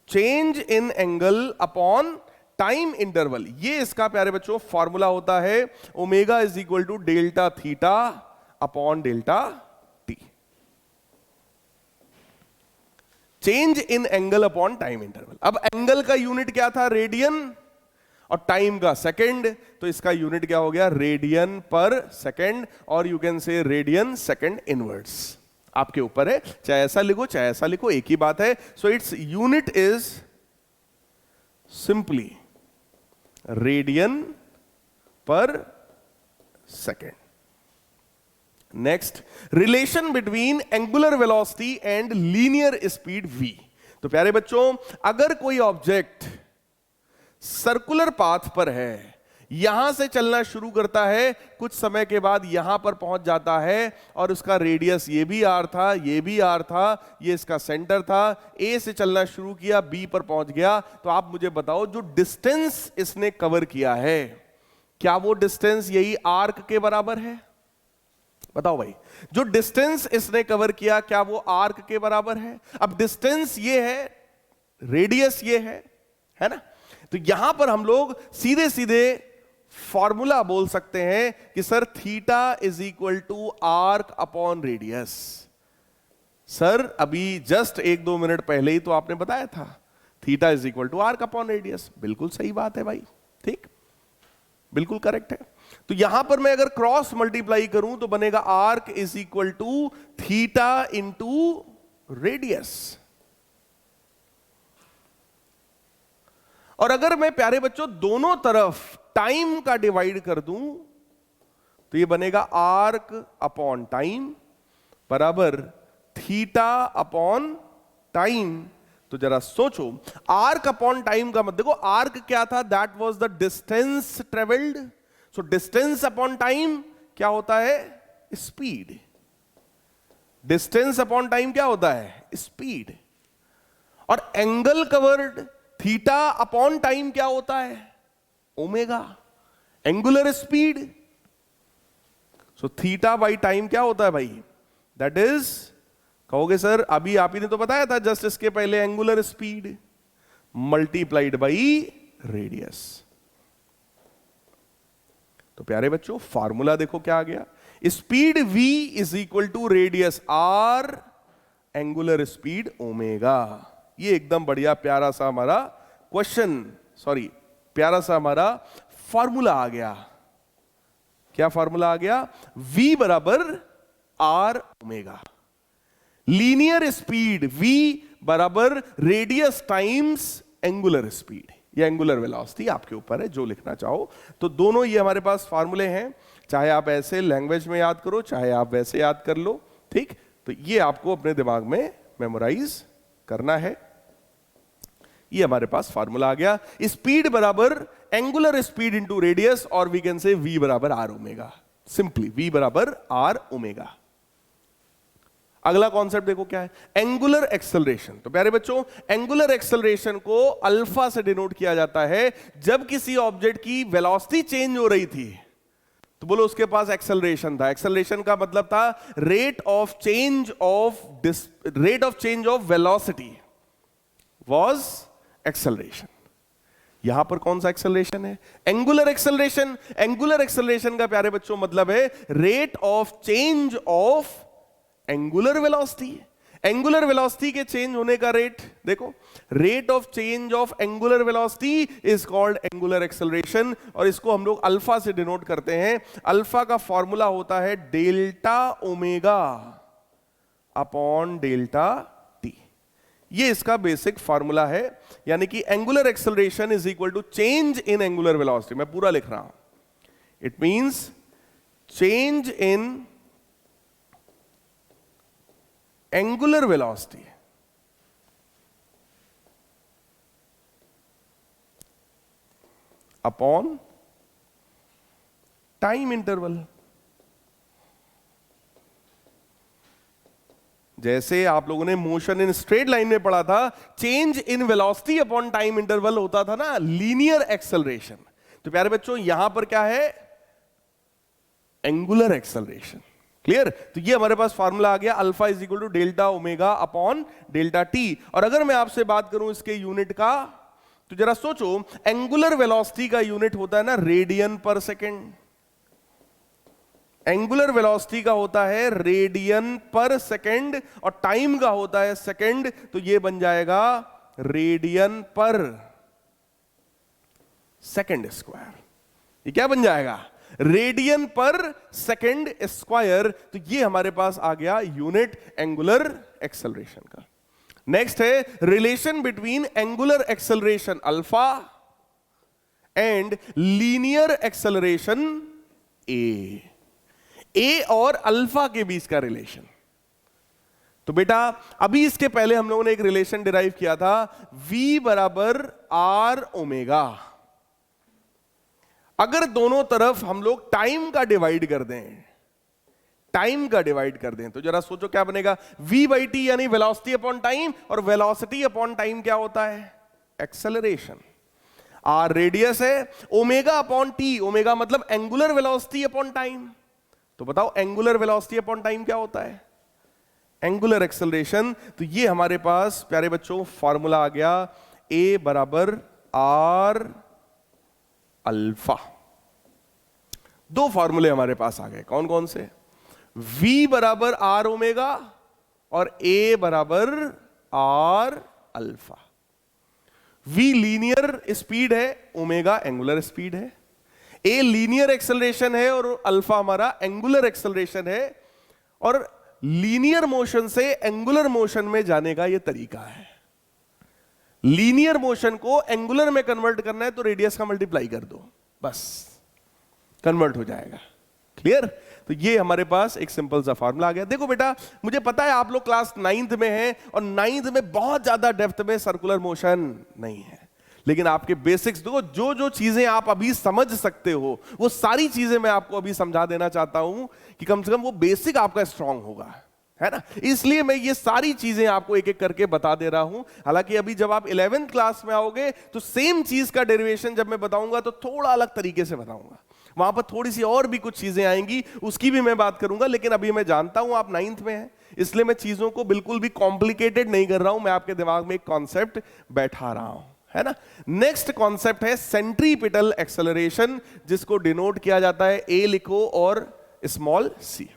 Change in angle upon time interval, ये इसका प्यारे बच्चों फॉर्मूला होता है omega is equal to delta theta upon delta T. Change in angle upon time interval. अब angle का unit क्या था, रेडियन, और टाइम का सेकंड, तो इसका यूनिट क्या हो गया, रेडियन पर सेकंड, और you can say radian second inwards. आपके ऊपर है, चाहे ऐसा लिखो चाहे ऐसा लिखो, एक ही बात है। So its unit is simply radian per second. Next, relation between angular velocity and linear speed v। तो प्यारे बच्चों, अगर कोई ऑब्जेक्ट सर्कुलर पाथ पर है, यहां से चलना शुरू करता है, कुछ समय के बाद यहां पर पहुंच जाता है और उसका रेडियस ये भी r था, ये भी r था, ये इसका सेंटर था, a से चलना शुरू किया, b पर पहुंच गया, तो आप मुझे बताओ जो डिस्टेंस इसने कवर किया है, क्या वो डिस्टेंस यही आर्क के बराबर है? बताओ भाई, जो डिस्टेंस इसने कवर किया क्या वो आर्क के बराबर है? अब डिस्टेंस ये है, रेडियस ये है ना? तो यहां पर हम लोग सीधे सीधे फॉर्मूला बोल सकते हैं कि sir theta is equal to arc upon radius. Sir अभी जस्ट 1-2 मिनट पहले ही तो आपने बताया था theta is equal to arc upon radius. बिल्कुल सही बात है भाई, ठीक, बिल्कुल करेक्ट है। तो यहां पर मैं अगर क्रॉस मल्टीप्लाई करूं तो बनेगा arc is equal to theta into radius. और अगर मैं प्यारे बच्चों दोनों तरफ टाइम का डिवाइड कर दूं तो ये बनेगा आर्क अपॉन टाइम बराबर थीटा अपॉन टाइम। तो जरा सोचो, आर्क अपॉन टाइम का मतलब, देखो आर्क क्या था, that was the distance travelled. So distance upon time क्या होता है? स्पीड। डिस्टेंस अपॉन टाइम क्या होता है? स्पीड। और angle covered theta upon time क्या होता है? Omega, angular speed. So theta by time क्या होता है भाई? दैट इज, कहोगे सर अभी आप ही ने तो बताया था जस्ट इसके पहले, angular speed multiplied by radius. तो प्यारे बच्चों फार्मूला देखो क्या आ गया, speed v is equal to radius r, angular speed omega. ये एकदम बढ़िया प्यारा सा हमारा क्वेश्चन, सॉरी प्यारा सा हमारा फॉर्मूला आ गया। क्या फॉर्मूला आ गया? v बराबर r omega. Linear speed v बराबर रेडियस टाइम्स एंगुलर स्पीड या एंगुलर वेलोसिटी, आपके ऊपर है जो लिखना चाहो। तो दोनों ये हमारे पास फार्मूले हैं, चाहे आप ऐसे लैंग्वेज में याद करो, चाहे आप वैसे याद कर लो, ठीक। तो ये आपको अपने दिमाग में मेमोराइज करना है। ये हमारे पास फार्मूला आ गया, स्पीड बराबर एंगुलर स्पीड इंटू रेडियस, और वी कैन से v बराबर r ओमेगा। सिंपली v बराबर r ओमेगा। अगला कॉन्सेप्ट देखो क्या है, एंगुलर एक्सेलरेशन। तो प्यारे बच्चों एंगुलर एक्सेलरेशन को अल्फा से डिनोट किया जाता है। जब किसी ऑब्जेक्ट की वेलोसिटी चेंज हो रही थी तो बोलो उसके पास एक्सेलरेशन था। एक्सेलरेशन का मतलब था rate of change of velocity was acceleration. यहां पर कौन सा एक्सेलरेशन है? Angular acceleration. एंगुलर एक्सेलरेशन का प्यारे बच्चों मतलब है rate of change of angular velocity. Angular velocity के चेंज होने का रेट देखो, rate of change of angular velocity is called angular acceleration, और इसको हम लोग अल्फा से डिनोट करते हैं। अल्फा का फॉर्मूला होता है delta omega upon delta T. ये इसका बेसिक फॉर्मूला है, यानी कि angular acceleration is equal to change in angular velocity. मैं पूरा लिख रहा हूं, it means change in angular velocity upon time interval. जैसे आप लोगों ने मोशन इन स्ट्रेट लाइन में पढ़ा था, change in velocity upon time interval होता था ना लीनियर एक्सेलरेशन। तो प्यारे बच्चों यहां पर क्या है? Angular acceleration. क्लियर? तो ये हमारे पास फार्मूला आ गया, alpha is equal to delta omega upon delta T. और अगर मैं आपसे बात करूं इसके यूनिट का, तो जरा सोचो, एंगुलर वेलोसिटी का यूनिट होता है ना radian per second. Angular velocity का होता है रेडियन पर सेकेंड और टाइम का होता है सेकेंड। तो ये बन जाएगा रेडियन पर सेकेंड स्क्वायर। ये क्या बन जाएगा? Radian per second square. तो ये हमारे पास आ गया यूनिट एंगुलर एक्सेलरेशन का। नेक्स्ट है relation between angular acceleration alpha and linear acceleration a. A और अल्फा के बीच का रिलेशन। तो बेटा अभी इसके पहले हम लोगों ने एक रिलेशन डिराइव किया था, v बराबर आर ओमेगा। अगर दोनों तरफ हम लोग टाइम का डिवाइड कर दें, टाइम का डिवाइड कर दें, तो जरा सोचो क्या बनेगा, v बाई टी यानी वेलोसिटी अपॉन टाइम, और वेलोसिटी अपॉन टाइम क्या होता है, एक्सेलरेशन। आर रेडियस है, ओमेगा अपॉन टी, ओमेगा मतलब एंगुलर वेलोसिटी अपॉन टाइम। तो बताओ एंगुलर वेलोसिटी अपॉन टाइम क्या होता है, एंगुलर एक्सेलरेशन। तो ये हमारे पास प्यारे बच्चों फॉर्मूला आ गया, ए बराबर आर अल्फा। दो फॉर्मूले हमारे पास आ गए, कौन कौन से, v बराबर आर ओमेगा और a बराबर R alpha. v linear speed है, ओमेगा एंगुलर स्पीड है, a लीनियर एक्सेलरेशन है और अल्फा हमारा एंगुलर एक्सेलरेशन है। और लीनियर मोशन से एंगुलर मोशन में जाने का यह तरीका है। लीनियर मोशन को एंगुलर में कन्वर्ट करना है तो रेडियस का मल्टीप्लाई कर दो, बस कन्वर्ट हो जाएगा। क्लियर। तो ये हमारे पास एक सिंपल सा फॉर्मूला आ गया। देखो बेटा, मुझे पता है आप लोग क्लास 9th में हैं और 9th में बहुत ज्यादा डेप्थ में सर्कुलर मोशन नहीं है, लेकिन आपके बेसिक्स देखो, जो जो चीजें आप अभी समझ सकते हो वो सारी चीजें मैं आपको अभी समझा देना चाहता हूं कि कम से कम वो बेसिक आपका स्ट्रांग होगा, है ना। इसलिए मैं ये सारी चीजें आपको एक एक करके बता दे रहा हूं। हालांकि अभी जब आप 11th क्लास में आओगे तो सेम चीज का डेरिवेशन जब मैं बताऊंगा तो थोड़ा अलग तरीके से बताऊंगा, वहां पर थोड़ी सी और भी कुछ चीजें आएंगी, उसकी भी मैं बात करूंगा। लेकिन अभी मैं जानता हूं आप 9th में हैं, इसलिए मैं चीजों को बिल्कुल भी कॉम्प्लिकेटेड नहीं कर रहा हूं, मैं आपके दिमाग में एक कॉन्सेप्ट बैठा रहा हूं, है ना। नेक्स्ट कॉन्सेप्ट है सेंट्रीपिटल एक्सेलरेशन, जिसको डिनोट किया जाता है ए लिखो और स्मॉल सी।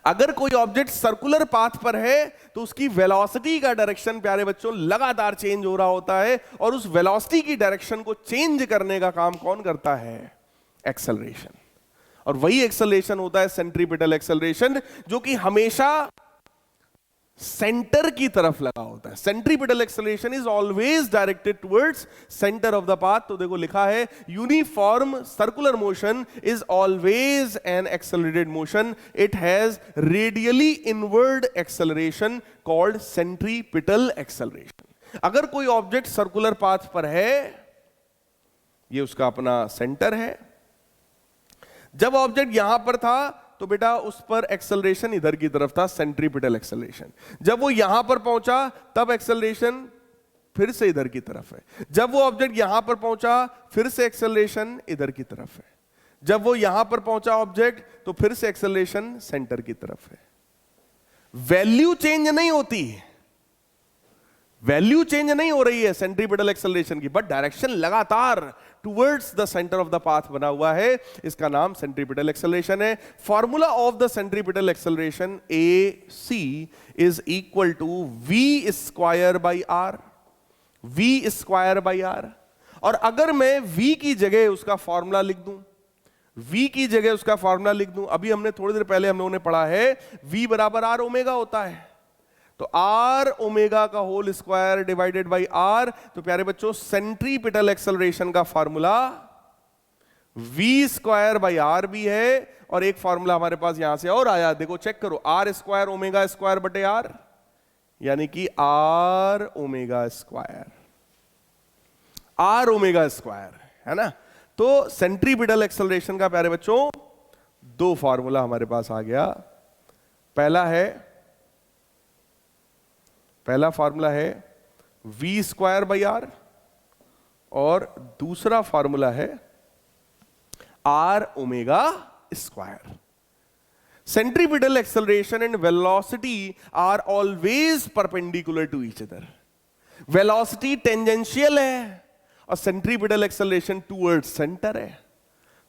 अगर कोई ऑब्जेक्ट सर्कुलर पाथ पर है तो उसकी वेलोसिटी का डायरेक्शन प्यारे बच्चों लगातार चेंज हो रहा होता है, और उस वेलोसिटी की डायरेक्शन को चेंज करने का काम कौन करता है, एक्सेलरेशन। और वही एक्सेलरेशन होता है सेंट्रीपिटल एक्सेलरेशन, जो कि हमेशा सेंटर की तरफ लगा होता है। Centripetal acceleration is always directed towards centre of the path. तो देखो लिखा है, uniform circular motion is always an accelerated motion, it has radially inward acceleration called centripetal acceleration. अगर कोई ऑब्जेक्ट सर्कुलर पाथ पर है, ये उसका अपना सेंटर है, जब ऑब्जेक्ट यहां पर था तो बेटा उस पर एक्सेलरेशन इधर की तरफ था, सेंट्रीपिटल एक्सेलरेशन। जब वो यहां पर पहुंचा तब एक्सेलरेशन फिर से इधर की तरफ है। जब वो ऑब्जेक्ट यहां पर पहुंचा फिर से एक्सेलरेशन इधर की तरफ है। जब वो यहां पर पहुंचा ऑब्जेक्ट तो फिर से एक्सेलरेशन सेंटर की तरफ है। वैल्यू चेंज नहीं होती, वैल्यू चेंज नहीं हो रही है सेंट्रीपिटल एक्सेलरेशन की, बट डायरेक्शन लगातार towards the centre of the path बना हुआ है, इसका नाम सेंट्रीपिटल एक्सेलरेशन है। Formula of the centripetal acceleration A C is equal to V square by R, V square by are. और अगर मैं v की जगह उसका फॉर्मूला लिख दूं, v की जगह उसका फॉर्मूला लिख दूं, अभी हमने थोड़ी देर पहले हम लोगों ने पढ़ा है v बराबर आर ओमेगा होता है, तो आर ओमेगा का whole square divided by R. तो प्यारे बच्चों सेंट्रीपिटल एक्सेलरेशन का formula V square by R भी है, और एक फॉर्मूला हमारे पास यहां से और आया, देखो चेक करो, आर स्क्वायर ओमेगा स्क्वायर बटे आर, यानी कि R omega square, R omega square, है ना। तो सेंट्रीपिटल एक्सेलरेशन का प्यारे बच्चों दो फॉर्मूला हमारे पास आ गया। पहला फॉर्मूला है v स्क्वायर बाई आर, और दूसरा फॉर्मूला है R omega square. Centripetal acceleration and velocity are always perpendicular to each other. Velocity tangential है और सेंट्रीपिटल एक्सेलरेशन टुवर्ड्स सेंटर है,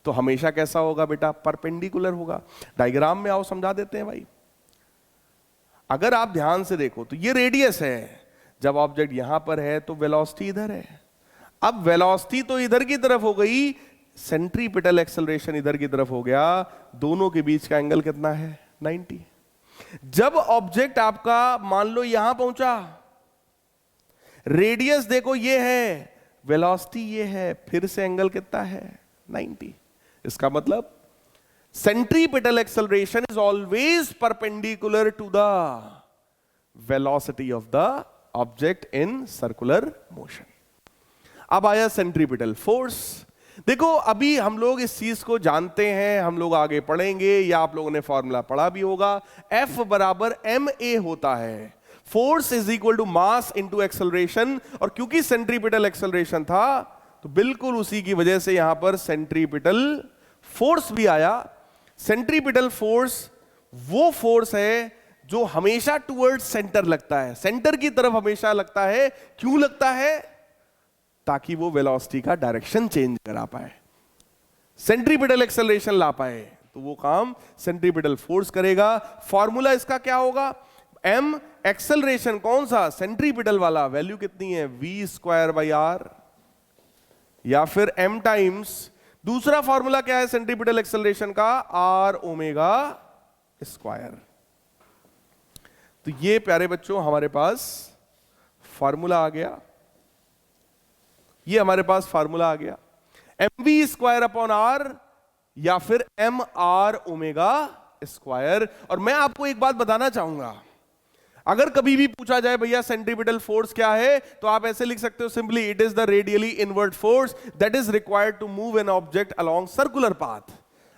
तो हमेशा कैसा होगा बेटा, परपेंडिकुलर होगा। डायग्राम में आओ समझा देते हैं भाई। अगर आप ध्यान से देखो तो ये रेडियस है, जब ऑब्जेक्ट यहां पर है तो वेलोसिटी इधर है। अब वेलोसिटी तो इधर की तरफ हो गई, सेंट्रीपिटल एक्सेलरेशन इधर की तरफ हो गया, दोनों के बीच का एंगल कितना है, 90। जब ऑब्जेक्ट आपका मान लो यहां पहुंचा, रेडियस देखो ये है, वेलोसिटी ये है, फिर से एंगल कितना है, 90। इसका मतलब Centripetal acceleration is always perpendicular to the velocity of the object in circular motion. अब आया सेंट्रीपिटल फोर्स. देखो अभी हम लोग इस चीज को जानते हैं, हम लोग आगे पढ़ेंगे या आप लोगों ने फॉर्मूला पढ़ा भी होगा. F बराबर ma होता है. Force is equal to mass into acceleration. और क्योंकि सेंट्रीपिटल एक्सेलरेशन था तो बिल्कुल उसी की वजह से यहां पर सेंट्रीपिटल फोर्स भी आया. सेंट्रीपिटल फोर्स वो फोर्स है जो हमेशा टुवर्ड्स सेंटर लगता है, सेंटर की तरफ हमेशा लगता है. क्यों लगता है? ताकि वो वेलोसिटी का डायरेक्शन चेंज करा पाए, सेंट्रीपिटल एक्सेलरेशन ला पाए. तो वो काम सेंट्रीपिटल फोर्स करेगा. फॉर्मूला इसका क्या होगा? m एक्सेलरेशन कौन सा? सेंट्रीपिटल वाला. वैल्यू कितनी है? v स्क्वायर बाई आर, या फिर m टाइम्स. दूसरा फॉर्मूला क्या है सेंट्रीपिटल एक्सेलरेशन का? r omega square. तो ये प्यारे बच्चों हमारे पास फॉर्मूला आ गया. ये हमारे पास फॉर्मूला आ गया. mv स्क्वायर अपॉन r या फिर mr ओमेगा स्क्वायर. और मैं आपको एक बात बताना चाहूंगा, अगर कभी भी पूछा जाए भैया सेंट्रीपिटल फोर्स क्या है, तो आप ऐसे लिख सकते हो simply, it is the radially inward force that is required to move an object along circular path.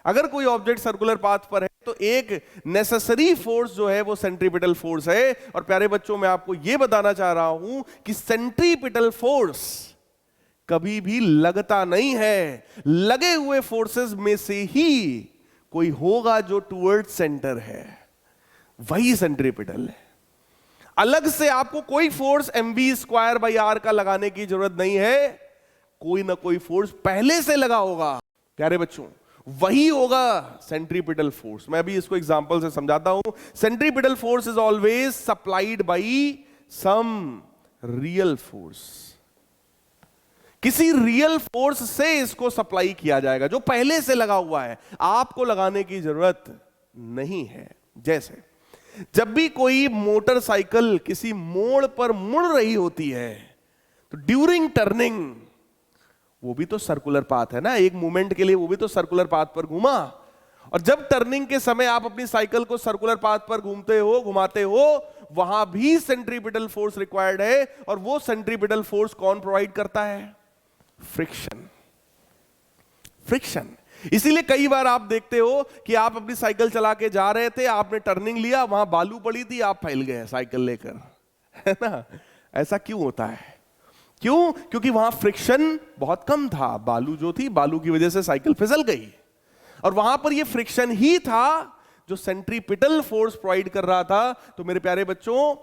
अगर कोई ऑब्जेक्ट सर्कुलर पाथ पर है तो एक नेसेसरी फोर्स जो है वो सेंट्रीपिटल फोर्स है. और प्यारे बच्चों मैं आपको यह बताना चाह रहा हूं कि सेंट्रीपिटल फोर्स कभी भी लगता नहीं है. लगे हुए फोर्सेस में से ही कोई होगा जो टुवर्ड सेंटर है, वही सेंट्रीपिटल है. अलग से आपको कोई force mv square by R का लगाने की जरूरत नहीं है. कोई ना कोई फोर्स पहले से लगा होगा प्यारे बच्चों, वही होगा सेंट्रीपिटल फोर्स. मैं अभी इसको एग्जांपल से समझाता हूं. Centripetal force is always supplied by some real force. किसी रियल फोर्स से इसको सप्लाई किया जाएगा जो पहले से लगा हुआ है, आपको लगाने की जरूरत नहीं है. जैसे जब भी कोई मोटरसाइकिल किसी मोड़ पर मुड़ रही होती है तो ड्यूरिंग टर्निंग, वो भी तो सर्कुलर पाथ है ना, एक मूवमेंट के लिए वो भी तो सर्कुलर पाथ पर घूमा. और जब टर्निंग के समय आप अपनी साइकिल को सर्कुलर पाथ पर घुमाते हो, वहां भी सेंट्रीपिटल फोर्स रिक्वायर्ड है. और वो सेंट्रीपिटल फोर्स कौन प्रोवाइड करता है? फ्रिक्शन. फ्रिक्शन. इसीलिए कई बार आप देखते हो कि आप अपनी साइकिल चला के जा रहे थे, आपने टर्निंग लिया, वहां बालू पड़ी थी, आप फैल गए साइकिल लेकर, है ना. ऐसा क्यों होता है? क्यों? क्योंकि वहां फ्रिक्शन बहुत कम था. बालू जो थी, बालू की वजह से साइकिल फिसल गई. और वहां पर यह फ्रिक्शन ही था जो सेंट्रीपिटल फोर्स प्रोवाइड कर रहा था. तो मेरे प्यारे बच्चों,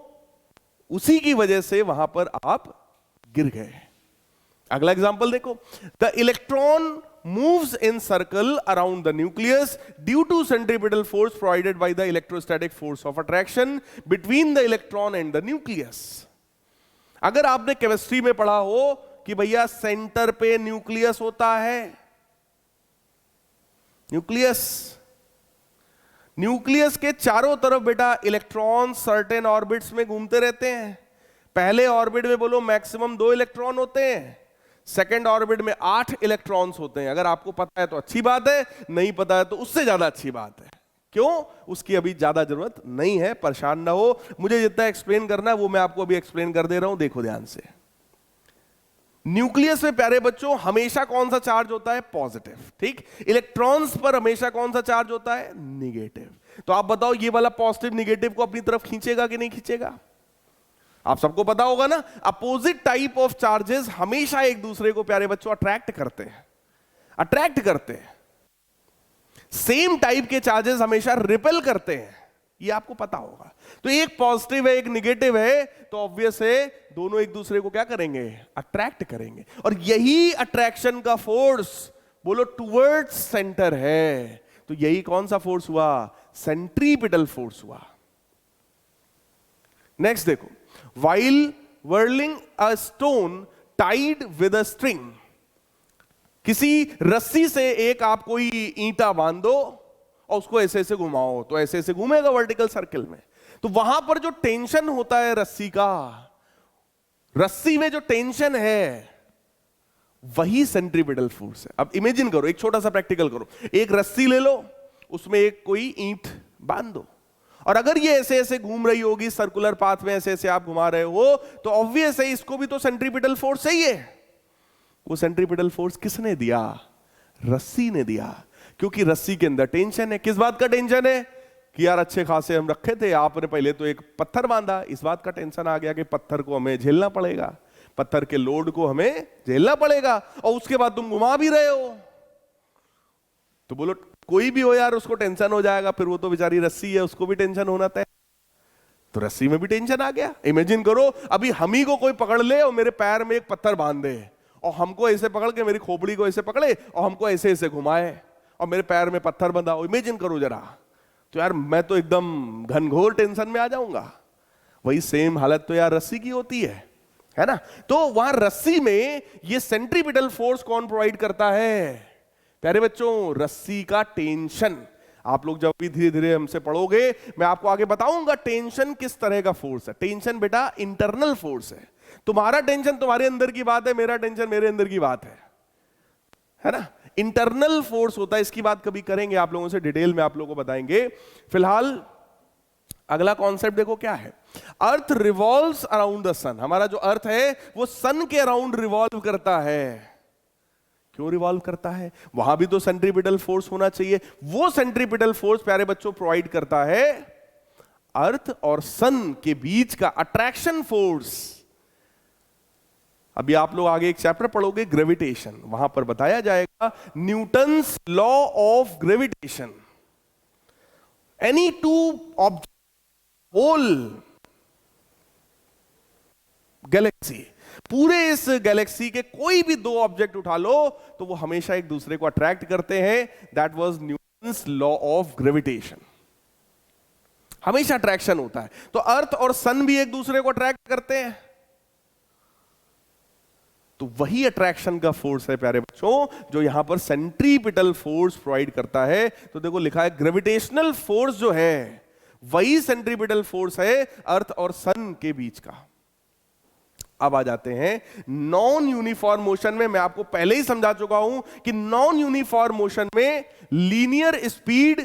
उसी की वजह से वहां पर आप गिर गए. अगला एग्जांपल देखो. The electron moves in circle around the nucleus due to centripetal force provided by the electrostatic force of attraction between the electron and the nucleus. अगर आपने केमिस्ट्री में पढ़ा हो कि भैया सेंटर पे न्यूक्लियस होता है, न्यूक्लियस के चारों तरफ बेटा इलेक्ट्रॉन सर्टेन ऑर्बिट्स में घूमते रहते हैं. पहले ऑर्बिट में बोलो मैक्सिमम 2 इलेक्ट्रॉन होते हैं, सेकेंड ऑर्बिट में 8 इलेक्ट्रॉन्स होते हैं. अगर आपको पता है तो अच्छी बात है, नहीं पता है तो उससे ज्यादा अच्छी बात है. क्यों? उसकी अभी ज्यादा जरूरत नहीं है, परेशान ना हो. मुझे जितना एक्सप्लेन करना है वो मैं आपको अभी एक्सप्लेन कर दे रहा हूं. देखो ध्यान से. न्यूक्लियस में प्यारे बच्चों हमेशा कौन सा चार्ज होता है? पॉजिटिव. ठीक. इलेक्ट्रॉन्स पर हमेशा कौन सा चार्ज होता है? निगेटिव. तो आप बताओ ये वाला पॉजिटिव निगेटिव को अपनी तरफ खींचेगा कि नहीं खींचेगा? आप सबको पता होगा ना, अपोजिट टाइप ऑफ चार्जेस हमेशा एक दूसरे को प्यारे बच्चों अट्रैक्ट करते हैं. सेम टाइप के चार्जेस हमेशा रिपेल करते हैं, ये आपको पता होगा. तो एक पॉजिटिव है, एक निगेटिव है, तो ऑब्वियस है दोनों एक दूसरे को क्या करेंगे? अट्रैक्ट करेंगे. और यही अट्रैक्शन का फोर्स बोलो टुवर्ड्स सेंटर है. तो यही कौन सा फोर्स हुआ? सेंट्रीपिटल फोर्स हुआ. नेक्स्ट देखो. While whirling a stone tied with a string, किसी रस्सी से एक आप कोई ईंटा बांध दो और उसको ऐसे ऐसे घुमाओ तो ऐसे ऐसे घूमेगा वर्टिकल सर्किल में. तो वहां पर जो टेंशन होता है रस्सी का, रस्सी में जो टेंशन है वही सेंट्रीपिटल फोर्स है. अब इमेजिन करो, एक छोटा सा प्रैक्टिकल करो. एक रस्सी ले लो, उसमें एक कोई ईंट बांध दो, और अगर ये ऐसे ऐसे घूम रही होगी सर्कुलर पाथ में, ऐसे ऐसे आप घुमा रहे हो, तो ऑब्वियस है इसको भी तो सेंट्रीपिटल फोर्स चाहिए। वो सेंट्रीपिटल फोर्स किसने दिया? रस्सी ने दिया, क्योंकि रस्सी के अंदर टेंशन है। किस बात का टेंशन है? कि यार अच्छे खासे हम रखे थे, आपने पहले तो एक पत्थर बांधा, इस बात का टेंशन आ गया कि पत्थर को हमें झेलना पड़ेगा, पत्थर के लोड को हमें झेलना पड़ेगा, और उसके बाद तुम घुमा भी रहे हो। तो बोलो कोई भी हो यार, उसको टेंशन हो जाएगा, फिर वो तो बेचारी रस्सी है, उसको भी टेंशन होना तय। तो रस्सी में भी टेंशन आ गया। इमेजिन करो अभी हम ही को कोई पकड़ ले और मेरे पैर में एक पत्थर बांध दे, और हमको ऐसे पकड़ के, मेरी खोपड़ी को ऐसे पकड़े और हमको ऐसे ऐसे घुमाए, और मेरे पैर में पत्थर बंधा हो। इमेजिन करो जरा, तो यार मैं तो एकदम घनघोर टेंशन में आ जाऊंगा। वही सेम हालत तो यार रस्सी की होती है ना? तो वहां रस्सी में ये सेंट्रीपिटल फोर्स कौन प्रोवाइड करता है? प्यारे बच्चों, रस्सी का टेंशन। आप लोग जब भी धीरे धीरे हमसे पढ़ोगे, मैं आपको आगे बताऊंगा टेंशन किस तरह का फोर्स है। टेंशन बेटा इंटरनल फोर्स है। तुम्हारा टेंशन तुम्हारे अंदर की बात है, मेरा टेंशन मेरे अंदर की बात है ना? इंटरनल फोर्स होता है, इसकी बात कभी करेंगे आप लोगों से, डिटेल में आप लोगों को बताएंगे। फिलहाल अगला कॉन्सेप्ट देखो क्या है। अर्थ रिवॉल्व्स अराउंड द सन। हमारा जो अर्थ है वो सन के अराउंड रिवॉल्व करता है। क्यों रिवॉल्व करता है? वहां भी तो सेंट्रीपिटल फोर्स होना चाहिए। वो सेंट्रीपिटल फोर्स प्यारे बच्चों प्रोवाइड करता है अर्थ और सन के बीच का अट्रैक्शन फोर्स। अभी आप लोग आगे एक चैप्टर पढ़ोगे ग्रेविटेशन, वहां पर बताया जाएगा Newton's law of gravitation. Any two object whole galaxy, पूरे इस गैलेक्सी के कोई भी दो ऑब्जेक्ट उठा लो तो वो हमेशा एक दूसरे को अट्रैक्ट करते हैं। That was Newton's law of gravitation. हमेशा अट्रैक्शन होता है। तो अर्थ और सन भी एक दूसरे को अट्रैक्ट करते हैं, तो वही अट्रैक्शन का फोर्स है प्यारे बच्चों जो यहां पर सेंट्रीपिटल फोर्स प्रोवाइड करता है। तो देखो लिखा है ग्रेविटेशनल फोर्स जो है वही सेंट्रीपिटल फोर्स है अर्थ और सन के बीच का। अब आ जाते हैं नॉन यूनिफॉर्म मोशन में। मैं आपको पहले ही समझा चुका हूं कि नॉन यूनिफॉर्म मोशन में लीनियर स्पीड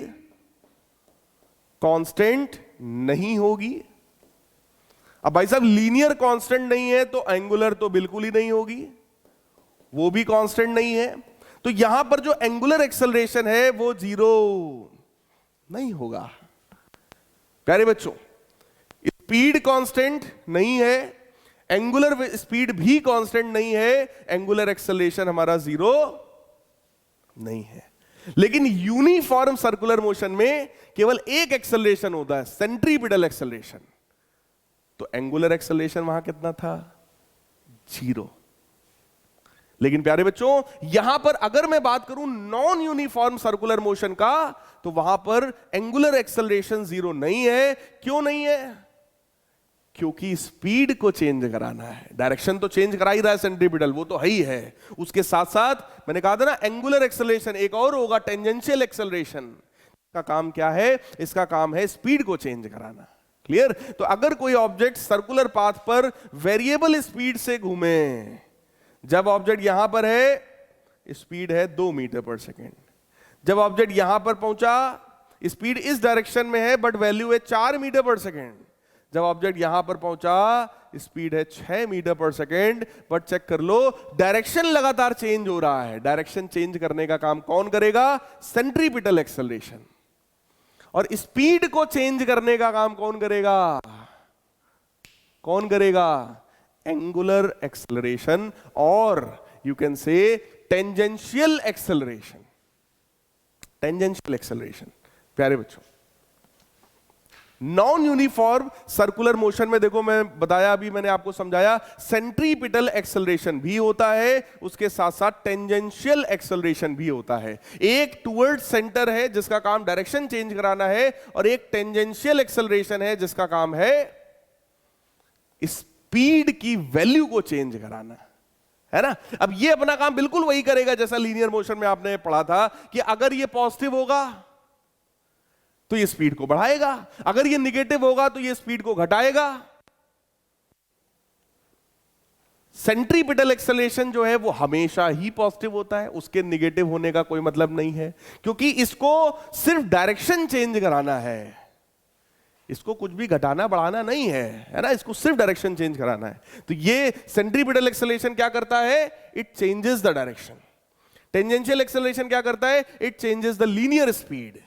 कांस्टेंट नहीं होगी। अब भाई साहब लीनियर कांस्टेंट नहीं है तो एंगुलर तो बिल्कुल ही नहीं होगी, वो भी कांस्टेंट नहीं है। तो यहां पर जो एंगुलर एक्सेलरेशन है वो जीरो नहीं होगा। प्यारे बच्चों, स्पीड कांस्टेंट नहीं है, एंगुलर स्पीड भी कांस्टेंट नहीं है, एंगुलर एक्सेलरेशन हमारा जीरो नहीं है। लेकिन यूनिफॉर्म सर्कुलर मोशन में केवल एक एक्सेलरेशन होता है, सेंट्रीपिटल एक्सेलरेशन। तो एंगुलर एक्सेलरेशन वहां कितना था? जीरो। लेकिन प्यारे बच्चों यहां पर अगर मैं बात करूं नॉन यूनिफॉर्म सर्कुलर मोशन का, तो वहां पर एंगुलर एक्सेलरेशन जीरो नहीं है। क्यों नहीं है? क्योंकि स्पीड को चेंज कराना है। डायरेक्शन तो चेंज करा ही रहा है सेंट्रीपिटल, वो तो है ही है। उसके साथ साथ मैंने कहा था ना एंगुलर एक्सेलरेशन एक और होगा, टेंजेंशियल एक्सेलरेशन। का काम क्या है? इसका काम है स्पीड को चेंज कराना। क्लियर? तो अगर कोई ऑब्जेक्ट सर्कुलर पाथ पर वेरिएबल स्पीड से घूमे, जब ऑब्जेक्ट यहां पर है स्पीड है 2 मीटर पर सेकेंड, जब ऑब्जेक्ट यहां पर पहुंचा स्पीड इस डायरेक्शन में है बट वैल्यू है 4 मीटर पर सेकेंड, जब ऑब्जेक्ट यहां पर पहुंचा स्पीड है 6 मीटर पर सेकेंड, बट चेक कर लो डायरेक्शन लगातार चेंज हो रहा है। डायरेक्शन चेंज करने का काम कौन करेगा? Centripetal acceleration. और स्पीड को चेंज करने का काम कौन करेगा? कौन करेगा? एंगुलर एक्सेलरेशन, और you can say tangential acceleration. Tangential acceleration. प्यारे बच्चों, नॉन यूनिफॉर्म सर्कुलर मोशन में देखो मैं बताया, अभी मैंने आपको समझाया, सेंट्रीपिटल एक्सेलरेशन भी होता है, उसके साथ साथ टेंजेंशियल एक्सेलरेशन भी होता है। एक टुवर्ड सेंटर है जिसका काम डायरेक्शन चेंज कराना है, और एक टेंजेंशियल एक्सेलरेशन है जिसका काम है स्पीड की वैल्यू को चेंज कराना, है ना? अब ये अपना काम बिल्कुल वही करेगा जैसा लीनियर मोशन में आपने पढ़ा था कि अगर ये पॉजिटिव होगा तो ये स्पीड को बढ़ाएगा, अगर ये निगेटिव होगा तो ये स्पीड को घटाएगा। सेंट्रीपिटल एक्सेलरेशन जो है वो हमेशा ही पॉजिटिव होता है, उसके निगेटिव होने का कोई मतलब नहीं है, क्योंकि इसको सिर्फ डायरेक्शन चेंज कराना है, इसको कुछ भी घटाना बढ़ाना नहीं है ना, इसको सिर्फ डायरेक्शन चेंज कराना है। तो ये सेंट्रीपिटल एक्सेलरेशन क्या करता है, it changes the direction. Tangential acceleration क्या करता है, it changes the linear speed,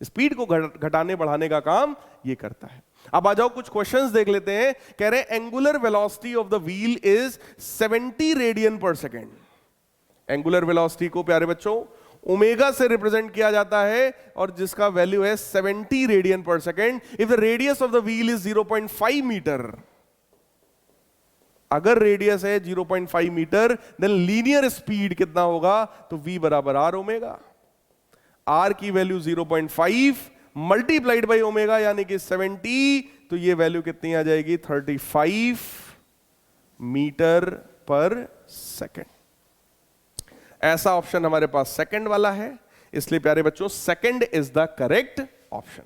speed को घटाने बढ़ाने का काम ये करता है। अब आ जाओ कुछ क्वेश्चंस देख लेते हैं। कह रहे हैं angular velocity of the wheel is 70 radian per second. Angular velocity को प्यारे बच्चों ओमेगा से रिप्रेजेंट किया जाता है और जिसका वैल्यू है 70 radian per second. If the radius of the wheel is 0.5 metre, अगर रेडियस है 0.5 मीटर, देन लीनियर स्पीड कितना होगा, तो v बराबर आर ओमेगा। आर की वैल्यू 0.5 मल्टीप्लाइड बाई ओमेगा यानी कि 70, तो ये वैल्यू कितनी आ जाएगी, 35 मीटर पर सेकेंड। ऐसा ऑप्शन हमारे पास सेकंड वाला है, इसलिए प्यारे बच्चों second is the correct option.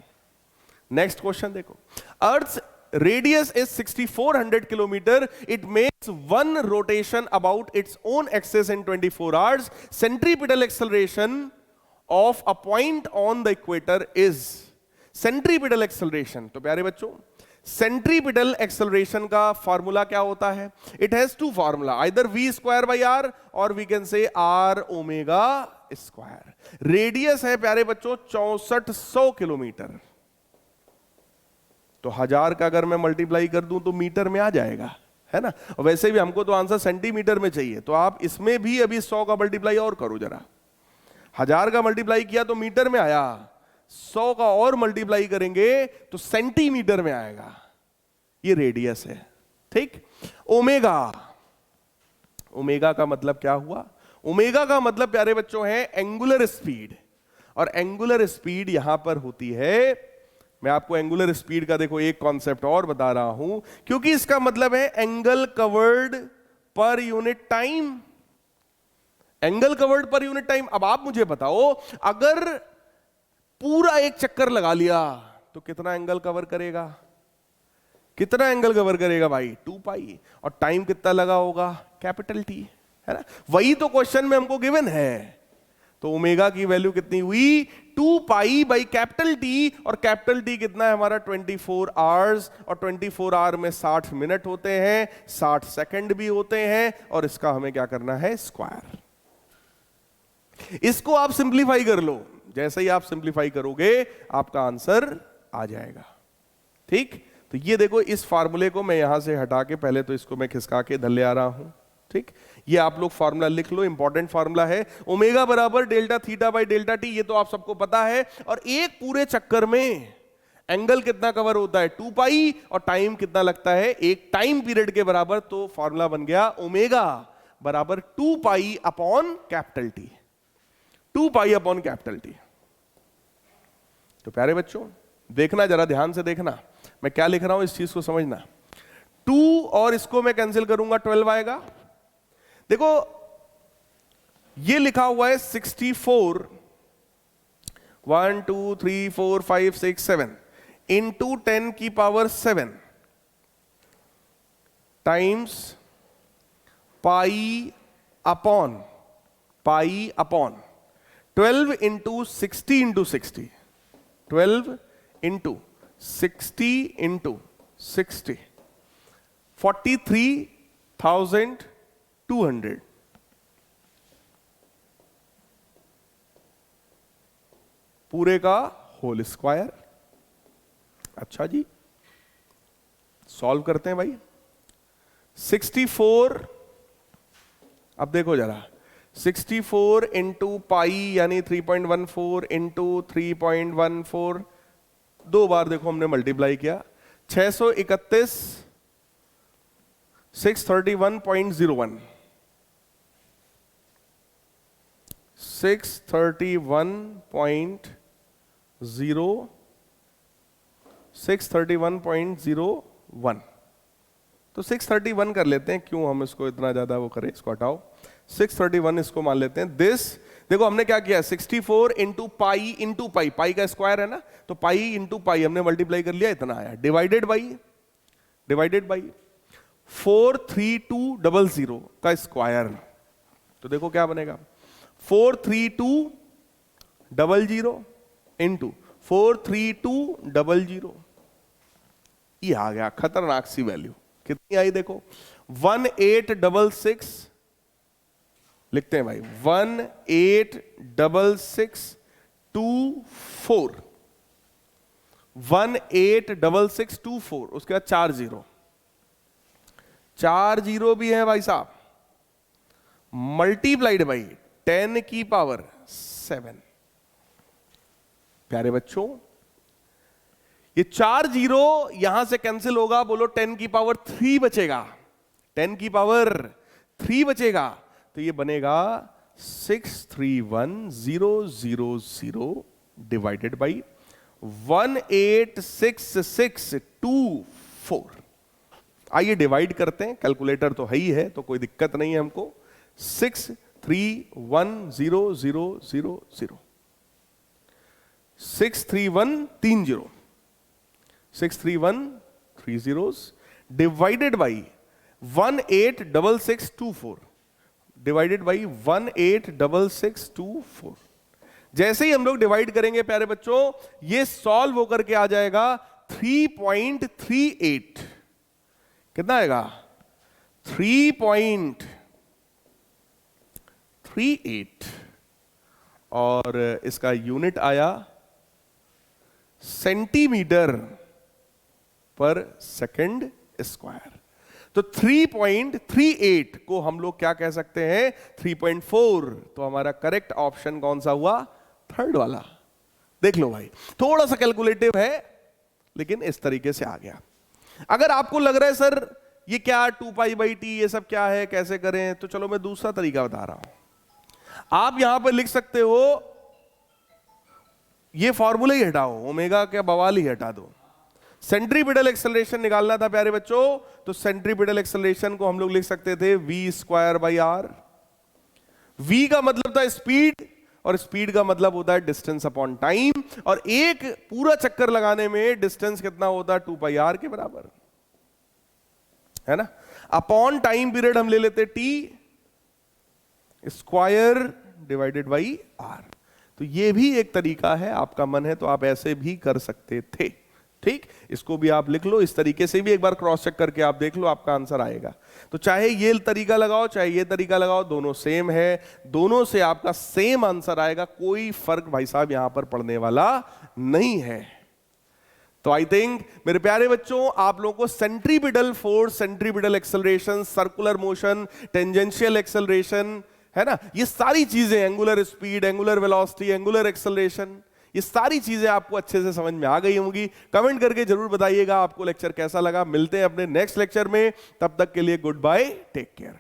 Next question देखो, earth radius is 6400 kilometre, it makes one rotation about its own axis in 24 hours, centripetal acceleration of a point on the equator is. Centripetal acceleration, तो प्यारे बच्चों centripetal acceleration का formula क्या होता है, it has two formula, either v square by are और we can say r omega square. Radius है प्यारे बच्चों 6400 किलोमीटर, तो 1000 का अगर मैं मल्टीप्लाई कर दूं तो मीटर में आ जाएगा, है ना। और वैसे भी हमको तो आंसर सेंटीमीटर में चाहिए, तो आप इसमें भी अभी 100 का मल्टीप्लाई और करो जरा। 1000 का मल्टीप्लाई किया तो मीटर में आया, 100 का और मल्टीप्लाई करेंगे तो सेंटीमीटर में आएगा। ये रेडियस है, ठीक। ओमेगा, ओमेगा का मतलब क्या हुआ, ओमेगा का मतलब प्यारे बच्चों है एंगुलर स्पीड, और एंगुलर स्पीड यहां पर होती है, मैं आपको एंगुलर स्पीड का देखो एक कॉन्सेप्ट और बता रहा हूं, क्योंकि इसका मतलब है angle covered per unit time, angle covered per unit time. अब आप मुझे बताओ, अगर पूरा एक चक्कर लगा लिया तो कितना एंगल कवर करेगा, कितना एंगल कवर करेगा भाई, 2 पाई, और टाइम कितना लगा होगा, कैपिटल टी, है ना। वही तो क्वेश्चन में हमको गिवन है, तो ओमेगा की वैल्यू कितनी हुई, 2 पाई बाई कैपिटल टी, और कैपिटल टी कितना है हमारा 24 आवर्स, और 24 आवर में 60 मिनट होते हैं, 60 सेकंड भी होते हैं, और इसका हमें क्या करना है, स्क्वायर। इसको आप सिंप्लीफाई कर लो, जैसे ही आप सिंप्लीफाई करोगे आपका आंसर आ जाएगा, ठीक। तो ये देखो, इस फार्मूले को मैं यहां से हटा के पहले तो इसको मैं खिसका के इधर ले आ रहा हूं, ठीक। ये आप लोग फार्मूला लिख लो, इंपॉर्टेंट फार्मूला है, ओमेगा बराबर delta theta by delta T, ये तो आप सबको पता है। और एक पूरे चक्कर में एंगल कितना कवर होता है, 2 पाई, और टाइम कितना लगता है, एक टाइम पीरियड के बराबर। तो फार्मूला बन गया ओमेगा बराबर 2 pi upon capital T, 2 pi upon capital T. तो प्यारे बच्चों देखना, जरा ध्यान से देखना, मैं क्या लिख रहा हूं इस चीज को समझना। 2 और इसको मैं कैंसिल करूंगा, 12 आएगा। देखो ये लिखा हुआ है 64, 1 2 3 4 5 6 7 इंटू 10 की power 7 times pi upon 12 into 60 into 60, 12 into 60 into 60, 43,200। पूरे का होल स्क्वायर। अच्छा जी, सॉल्व करते हैं भाई। 64, अब देखो जरा, 64 इंटू पाई यानी 3.14 इंटू 3.14, 2 बार देखो हमने मल्टीप्लाई किया, 631, 631.01, 631.01, तो 631 कर लेते हैं, क्यों हम इसको इतना ज्यादा वो करें, इसको हटाओ, 631 इसको मान लेते हैं। दिस देखो हमने क्या किया, 64 इंटू पाई, पाई का स्क्वायर है ना, तो पाई इंटू पाई हमने मल्टीप्लाई कर लिया, इतना आया, डिवाइडेड बाई 43200 का स्क्वायर, तो देखो क्या बनेगा, 43200 इंटू 43200, ये आ गया खतरनाक सी वैल्यू। कितनी आई देखो, 1866, लिखते हैं भाई 186624, 186624, उसके बाद 4 जीरो भी है भाई साहब, मल्टीप्लाइड बाई 10 की पावर 7। प्यारे बच्चों, ये 4 जीरो यहां से कैंसिल होगा, बोलो 10 की पावर 3 बचेगा, 10 की पावर 3 बचेगा, तो ये बनेगा 631000 डिवाइडेड बाई 186624। आइए डिवाइड करते हैं, कैलकुलेटर तो है ही है तो कोई दिक्कत नहीं है हमको। 631000, 63130, 63130 डिवाइडेड बाई 186624, डिवाइडेड बाई 186624। जैसे ही हम लोग डिवाइड करेंगे प्यारे बच्चों, ये सॉल्व होकर के आ जाएगा 3.38। कितना आएगा, 3.38, और इसका यूनिट आया सेंटीमीटर पर सेकंड स्क्वायर। तो 3.38 को हम लोग क्या कह सकते हैं, 3.4। तो हमारा करेक्ट ऑप्शन कौन सा हुआ, थर्ड वाला। देख लो भाई, थोड़ा सा कैलकुलेटिव है लेकिन इस तरीके से आ गया। अगर आपको लग रहा है सर ये क्या 2π/t ये सब क्या है, कैसे करें, तो चलो मैं दूसरा तरीका बता रहा हूं। आप यहां पर लिख सकते हो, ये फॉर्मूला ही हटाओ, ओमेगा के बवाल ही हटा दो। सेंट्रीपिटल एक्सेलरेशन निकालना था प्यारे बच्चों, तो सेंट्रीपिटल एक्सेलरेशन को हम लोग लिख सकते थे v²/r। v का मतलब था स्पीड, और स्पीड का मतलब होता है डिस्टेंस अपॉन टाइम, और एक पूरा चक्कर लगाने में डिस्टेंस कितना होता है, 2πr के बराबर है ना। अपॉन टाइम पीरियड हम ले लेते t square divided by r। तो ये भी एक तरीका है, आपका मन है तो आप ऐसे भी कर सकते थे। ठीक, इसको भी आप लिख लो, इस तरीके से भी एक बार क्रॉस चेक करके आप देख लो, आपका आंसर आएगा। तो चाहे ये तरीका लगाओ चाहे ये तरीका लगाओ, दोनों सेम है, दोनों से आपका सेम आंसर आएगा, कोई फर्क भाई साहब यहां पर पड़ने वाला नहीं है। तो आई थिंक मेरे प्यारे बच्चों, आप लोगों को centripetal force, centripetal acceleration, circular motion, tangential acceleration, है ना, ये सारी चीजें, angular speed, angular velocity, angular acceleration, ये सारी चीजें आपको अच्छे से समझ में आ गई होंगी। कमेंट करके जरूर बताइएगा आपको लेक्चर कैसा लगा। मिलते हैं अपने नेक्स्ट लेक्चर में, तब तक के लिए गुड बाय, टेक केयर।